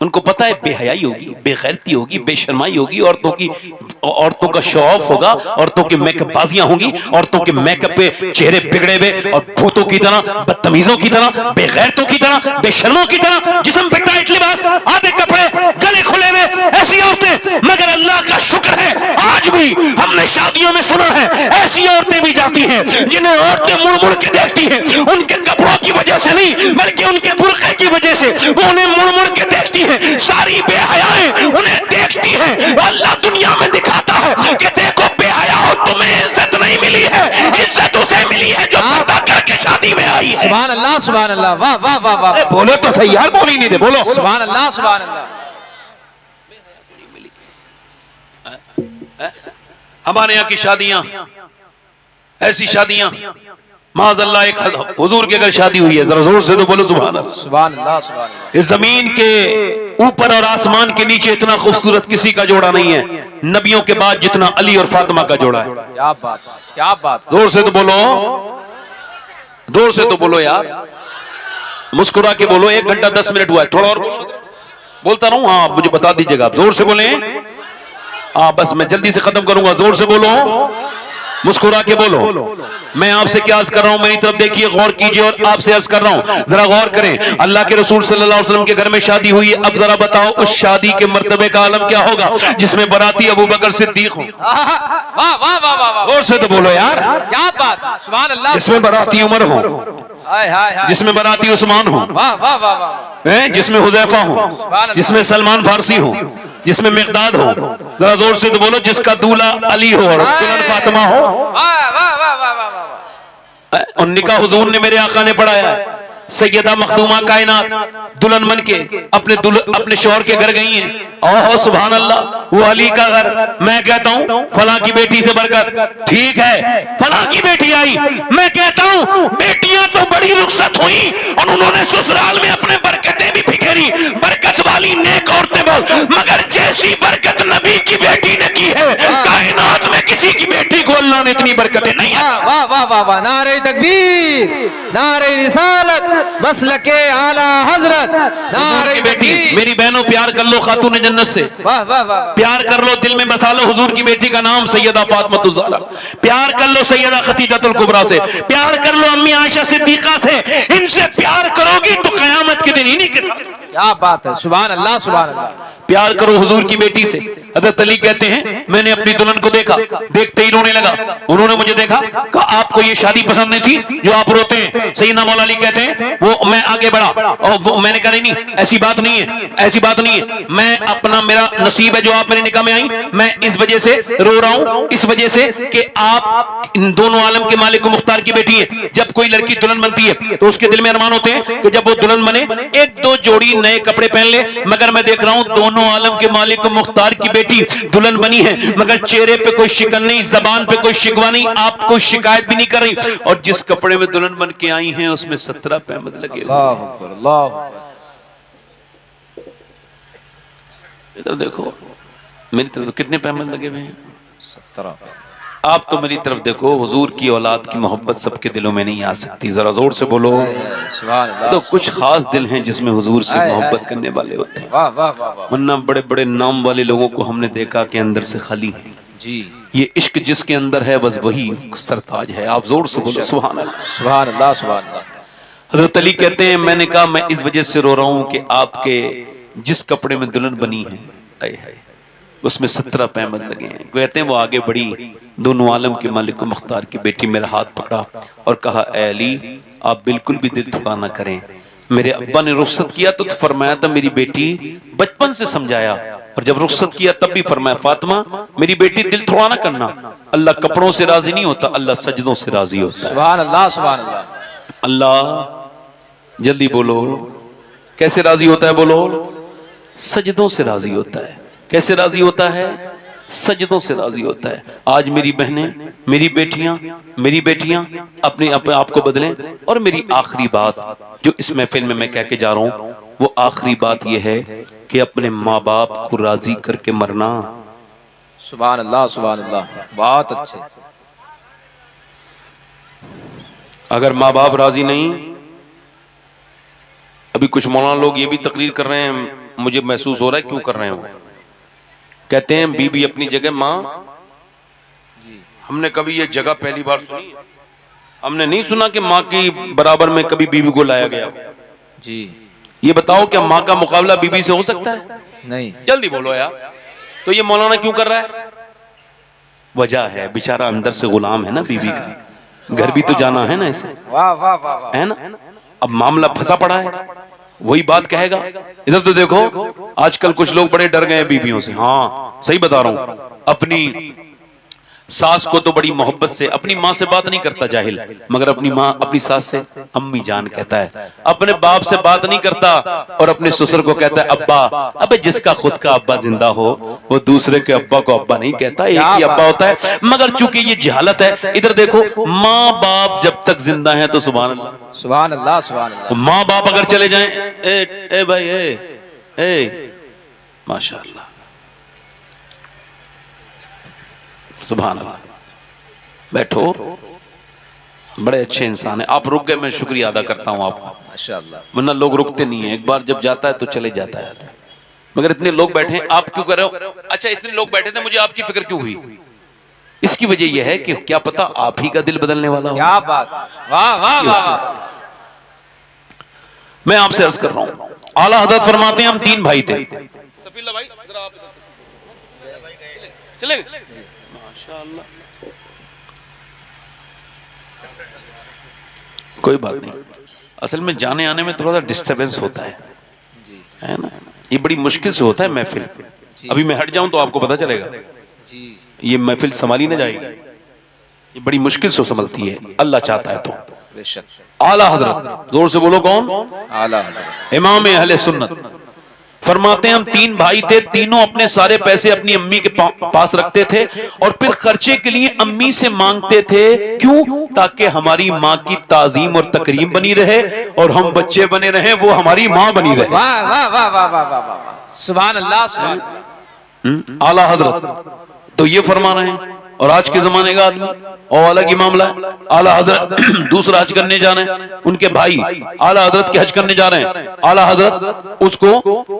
उनको पता है बेहयाई होगी, बेगैरती होगी, बेशर्माई होगी, औरतों का शो ऑफ होगा, औरतों की मेकअप बाजियां होंगी, औरतों के मेकअप पे चेहरे बिगड़े हुए और भूतों की तरह, बदतमीजों की तरह, बेगैरतों की तरह, बेशर्मों की तरह, जिस्म पे टाइट लिबास, आधे कपड़े, गले खुले हुए, ऐसी औरतें। मगर अल्लाह का शुक्र है आज भी हमने शादियों में सुना है ऐसी औरतें भी जाती हैं जिन्हें औरतें मुड़ मुड़ के देखती हैं, उनके कपड़ों की वजह से नहीं बल्कि उनके बुर्के की वजह से वो उन्हें मुड़ मुड़ के देखती हैं, सारी बेहयाएं उन्हें देखती हैं। अल्लाह दुनिया में दिखाता है कि देखो बेहया हो, तुम्हें इज्जत नहीं मिली है, इज्जत उसे मिली है जो पर्दा करके शादी शादी में आई है। सुभान अल्लाह, सुभान अल्लाह, वाह वाह वाह वाह। बोलो तो सही यार, बोल ही नहीं दे, बोलो। सुभान अल्लाह, सुभान अल्लाह। हमारे यहाँ की शादियां, ऐसी शादियां माज़अल्लाह, एक हुजूर की अगर शादी हुई है, जरा जोर से तो बोलो सुभान अल्लाह। सुभान अल्लाह, सुभान अल्लाह। इस जमीन के ऊपर और आसमान के नीचे इतना खूबसूरत किसी का जोड़ा नहीं है नबियों के बाद जितना अली और फातिमा का जोड़ा है। क्या बात, क्या बात। जोर से तो बोलो, जोर से तो बोलो यार, मुस्कुरा के बोलो। 1 घंटा 10 मिनट हुआ है, थोड़ा और बोलता रहूं? हाँ, मुझे बता दीजिएगा आप, जोर से बोले। हाँ बस मैं जल्दी से खत्म करूंगा, जोर से बोलो, मुस्कुरा के बोलो। मैं आपसे क्या अर्ज कर रहा हूं, मेरी तरफ देखिए, गौर कीजिए, और आपसे अर्ज कर रहा हूं, जरा गौर करें। अल्लाह के रसूल सल्लल्लाहु अलैहि वसल्लम के घर में शादी हुई, अब जरा बताओ उस शादी के मर्तबे का आलम क्या होगा जिसमें बराती अबू बकर सिद्दीक हो। वाह वाह वाह वाह। गौर से तो बोलो यार, क्या बात, सुभान अल्लाह। जिसमें बराती उमर हो, हाय हाय हाय। जिसमें बराती उस्मान हो, वाह वाह वाह वाह। जिसमें हुजैफा हो, जिसमें सलमान फारसी हो, जिसमें मिक़दाद हो। जरा जोर से तो बोलो, जिसका दूल्हा अली हो और दुल्हन फातिमा हो। वाह वाह वाह वाह वाह। और निकाह हुजूर ने, मेरे आका ने पढ़ाया है। सैयदा मखदूमा कायनात दुल्हन बन के अपने शौहर के घर गई हैं। ओहो सुभान अल्लाह, वो अली का घर। मैं कहता हूँ फला की बेटी से बरकत, ठीक है, फला की बेटी आई। मैं कहता हूँ बेटियां तो बड़ी रुखसत हुई और उन्होंने ससुराल में अपने बरकतें भी बिखेरी, बरकत वाली नेक औरतें बोल, मगर जैसी बरकत नबी की बेटी ने की है, कायनात में किसी की बेटी को अल्लाह ने इतनी बरकतें नहीं है। वाह वाह वाह वाह। नारे तकबीर, नारे रिसालत, मसलके आला हजरत, नारे बेटी। मेरी बहनों, प्यार कर लो खातून जन्नत से, वाह वाह वाह। प्यार कर लो, दिल में बसा लो हुजूर की बेटी का नाम सैयदा फातिमा ज़हरा। प्यार कर लो सैयदा खदीजतुल कुबरा से, प्यार कर लो अम्मी आयशा सिद्दीका से। इनसे प्यार करोगी तो कयामत के दिन इन्हीं के साथ। क्या बात है, सुभान अल्लाह, सुभान अल्लाह। प्यार करो हुजूर की बेटी से। हज़रत अली कहते हैं, मैंने अपनी दुल्हन को देखा, देखते ही रोने लगा। उन्होंने मुझे देखा, कहा आपको ये शादी पसंद नहीं थी जो आप रोते हैं। सैयदना मौला अली कहते हैं, वो मैं आगे बढ़ा और मैंने कहा नहीं, ऐसी बात नहीं है, ऐसी बात नहीं है। मैं अपना, मेरा नसीब है जो आप मेरे निकाह में आई। मैं इस वजह से रो रहा हूं, इस वजह से कि आप इन दोनों आलम के मालिक को मुख्तार की बेटी है। जब कोई लड़की दुल्हन बनती है तो उसके दिल में अरमान होते हैं कि जब वो दुल्हन बने 1-2 जोड़ी नए कपड़े पहन ले। मगर मैं देख रहा हूं दोनों आलम के मालिक को मुख्तार की बेटी दुल्हन बनी है, मगर चेहरे पे कोई शिकन नहीं, जबान पे कोई शिकवा नहीं, आप कोई शिकायत भी नहीं कर रही। और जिस कपड़े में दुल्हन बन के आई हैं उसमें 17 पैमद लगे। इधर देखो, मेरी तरफ तो कितने पैमद लगे हुए हैं? 17। आप तो मेरी तरफ देखो। हुजूर की औलाद की मोहब्बत सबके दिलों में नहीं आ सकती, जरा जोर से बोलो। तो कुछ खास दिल हैं जिसमें हुजूर से मोहब्बत करने वाले होते हैं, वरना बड़े बड़े नाम वाले लोगों को हमने देखा कि अंदर से खाली है जी। ये इश्क जिसके अंदर है बस वही सरताज है। आप जोर से बोलो सुभान अल्लाह, सुभान अल्लाह, सुभान अल्लाह। हज़रत अली कहते हैं, मैंने कहा मैं इस वजह से रो रहा हूं कि आपके जिस कपड़े में दुल्हन बनी है, आए हाय, उसमें 17 पैमद लगे हैं। कहते हैं वो आगे बढ़ी, दोनों आलम के मालिक को मुख्तार की बेटी मेरा हाथ पकड़ा और कहा, ए अली आप बिल्कुल भी दिल थका ना करें। मेरे अब्बा ने रुखसत किया तो फरमाया था मेरी बेटी, बचपन से समझाया, और जब रुखसत किया तब भी फरमाया फातिमा मेरी बेटी दिल थोड़ा ना करना। अल्लाह कपड़ों से राजी नहीं होता, अल्लाह सजदों से राजी होता है। सुभान अल्लाह, सुभान अल्लाह। अल्लाह जल्दी बोलो, कैसे राजी होता है? बोलो, सजदों से राजी होता है। कैसे राजी होता है? सजदों से राजी होता है। आज मेरी बहनें, मेरी बेटियां अपने आप को बदलें। और मेरी आखिरी बात जो इस महफिल में मैं कह के जा रहा हूं, वो आखिरी बात यह है कि अपने माँ बाप को राजी करके मरना। सुभान अल्लाह, सुभान अल्लाह, बहुत अच्छे। अगर माँ बाप राजी नहीं, अभी कुछ मौलाना लोग ये भी तकरीर कर रहे हैं, मुझे महसूस हो रहा है क्यों कर रहे हैं। कहते हैं बीबी अपनी जगह, माँ। हमने कभी ये जगह पहली बार सुनी, हमने नहीं सुना कि माँ की बराबर में कभी बीबी को लाया गया जी। ये बताओ क्या माँ का मुकाबला बीबी से हो सकता है? नहीं। जल्दी बोलो यार। तो ये मौलाना क्यों कर रहा है? वजह है, बेचारा अंदर से गुलाम है ना बीबी का, घर भी तो जाना है ना इसे, वाह वाह वाह, है ना। अब मामला फंसा पड़ा है, वही बात कहेगा। इधर तो देखो, आजकल कुछ लोग बड़े डर गए हैं बीबियों से। हाँ सही बता रहा हूं। अपनी सास को तो बड़ी मोहब्बत से अपनी माँ से बात नहीं करता जाहिल, मगर अपनी माँ अपनी सास से अम्मी जान कहता है। अपने बाप से बात नहीं करता और अपने ससुर को कहता है अब्बा। अबे जिसका खुद का अब्बा जिंदा हो वो दूसरे के अब्बा को अब्बा नहीं कहता, एक ही अब्बा होता है। मगर चूंकि ये जहालत है, इधर देखो, माँ बाप जब तक जिंदा है तो सुभान अल्लाह, सुभान अल्लाह, सुभान अल्लाह। माँ बाप अगर चले जाएं, ए भाई ए माशाअल्लाह, सुभान अल्लाह, बैठो, बड़े अच्छे इंसान है आप, रुक गए, मैं शुक्रिया अदा करता हूं आपका, माशाअल्लाह। वरना लोग रुकते नहीं है, एक बार जब जाता है तो चले जाता है। मगर इतने लोग बैठे हैं, आप क्यों कर रहे हो? अच्छा, इतने लोग बैठे थे, मुझे आपकी फिक्र क्यों हुई? इसकी वजह यह है कि क्या पता आप ही का दिल बदलने वाला हो। क्या बात, वाह वाह वाह। मैं आपसे अर्ज कर रहा हूं, आला हजरत फरमाते हैं हम 3 भाई थे। सफीला भाई जरा आप चलेंगे? माशाअल्लाह, कोई बात नहीं। असल में जाने आने में थोड़ा सा डिस्टरबेंस होता है ना, ये बड़ी मुश्किल से होता है महफिल। अभी मैं हट जाऊं तो आपको पता चलेगा जी, ये महफिल संभाली ना जाएगी, ये बड़ी मुश्किल से संभलती है, अल्लाह चाहता है तो। बेशक। आला हजरत, जोर से बोलो, कौन? आला हज़रत इमाम अहले सुन्नत फरमाते हैं हम 3 भाई थे, तीनों अपने सारे पैसे अपनी अम्मी के पास रखते थे और फिर खर्चे के लिए अम्मी से मांगते थे। क्यों? ताकि हमारी माँ की ताजीम और तकरीम बनी रहे और हम बच्चे बने रहे, वो हमारी माँ बनी रहे। वाह वाह वाह वाह वाह वाह वाह, सुभान अल्लाह, सुभान अल्लाह। आला हजरत तो ये फरमा रहे हैं। और आज के जमाने का आदमी और अलग ही मामला है। आला हजरत दूसरा हज करने जा रहे हैं, उनके भाई आला हजरत के हज करने जा रहे हैं। आला हजरत उसको,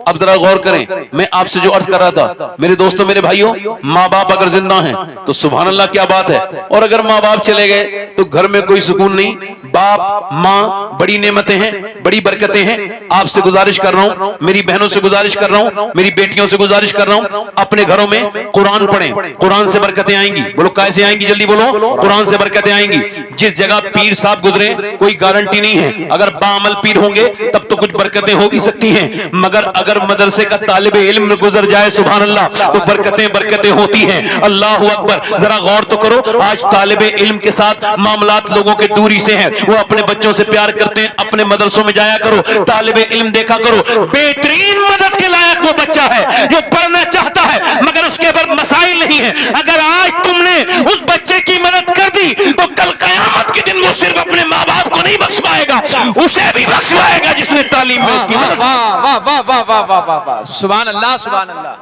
अब जरा गौर करें, मैं आपसे जो अर्ज कर रहा था, मेरे दोस्तों, मेरे भाइयों, माँ बाप अगर जिंदा हैं तो सुभान अल्लाह, क्या बात है। और अगर माँ बाप चले गए तो घर में कोई सुकून नहीं। बाप माँ बड़ी नेमतें हैं, बड़ी बरकतें हैं। आपसे गुजारिश कर रहा हूँ, मेरी बहनों से गुजारिश कर रहा हूँ, मेरी बेटियों से गुजारिश कर रहा हूँ, अपने घरों में कुरान पढ़ें, कुरान से बरकतें आएंगी। बोलो कैसे आएंगी? जल्दी बोलो। कुरान से बरकतें आएंगी। जिस जगह पीर साहब गुजरे कोई गारंटी नहीं है, अगर बाअमल पीर होंगे तब तो कुछ बरकतें हो भी सकती हैं, मगर अगर मदरसे का तालिबे इल्म गुजर जाए, सुभान अल्लाह, तो बरकतें होती हैं। अल्लाह अकबर। जरा गौर तो करो, आज तालिबे इल्म के साथ मामलात लोगों के दूरी से हैं, वो अपने बच्चों से प्यार करते हैं। अपने मदरसों में जाया करो, तालिबे इल्म देखा करो। बेहतरीन मदद के लायक वो बच्चा है जो पढ़ना चाहता है मगर उसके पर मसाइल नहीं है। अगर आज तुमने उस बच्चे की मदद कर दी तो कल कयामत के दिन वो सिर्फ अपने माँ बाप को नहीं बख्श पाएगा, उसे भी बख्श पाएगा जिसने तालीम में उसकी मदद। वाह वाह वाह वाह वाह वाह वाह वाह, सुभान अल्लाह, सुभान अल्लाह,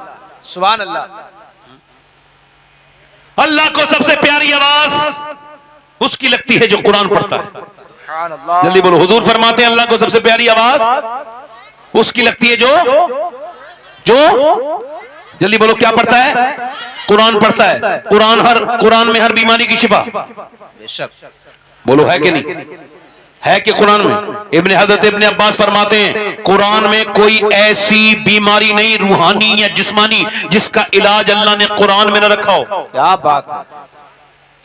सुभान अल्लाह। अल्लाह को सबसे प्यारी आवाज उसकी लगती है जो कुरान पढ़ता है। जल्दी बोलो। हुजूर फरमाते हैं अल्लाह को सबसे प्यारी आवाज उसकी लगती है जो जल्दी बोलो क्या पढ़ता है? कुरान पढ़ता है। कुरान में हर बीमारी की शिफा। बेशक। बोलो है कि नहीं? है कि कुरान में? हजरत इब्ने अब्बास फरमाते हैं कुरान में कोई ऐसी बीमारी नहीं, रूहानी या जिस्मानी, जिसका इलाज अल्लाह ने कुरान में न रखा हो। क्या बात है,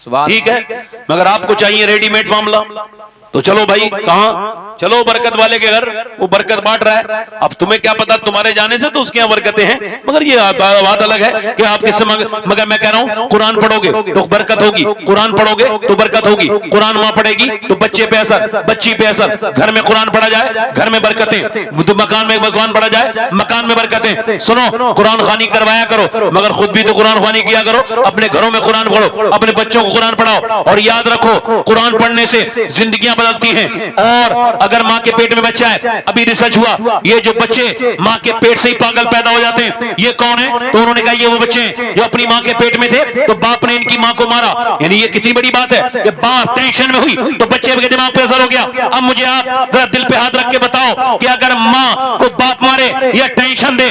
सुभान। ठीक है, मगर आपको चाहिए रेडीमेड मामला, तो चलो भाई, कहां चलो? बरकत वाले के घर, वो बरकत बांट रहा है। अब तुम्हें क्या पता, तुम्हारे जाने से तो उसके यहाँ बरकतें हैं, मगर ये बात अलग है कि आप किससे मगर मैं कह रहा हूं कुरान पढ़ोगे तो बरकत होगी, कुरान पढ़ोगे तो बरकत होगी। कुरान मां पढ़ेगी तो बच्चे पे असर, बच्ची पे असर। घर में कुरान पढ़ा जाए, घर में बरकतें। मकान में कुरान पढ़ा जाए, मकान में बरकतें। सुनो, कुरान खानी करवाया करो, मगर खुद भी तो कुरान खानी किया करो। अपने घरों में कुरान पढ़ो, अपने बच्चों को कुरान पढ़ाओ। और याद रखो, कुरान पढ़ने से जिंदगियां बदलती हैं। और अगर मां के पेट में बच्चा है, अभी रिसर्च हुआ, ये जो बच्चे मां के पेट से ही पागल पैदा हो जाते हैं, ये कौन है? तो उन्होंने कहा ये वो बच्चे हैं जो अपनी मां के पेट में थे तो बाप ने इनकी मां को मारा। यानी ये कितनी बड़ी बात है कि बाप टेंशन में हुई तो बच्चे के दिमाग पे असर हो गया। अब मुझे आप जरा दिल पे हाथ रख के बताओ कि अगर मां को बाप मारे या टेंशन दे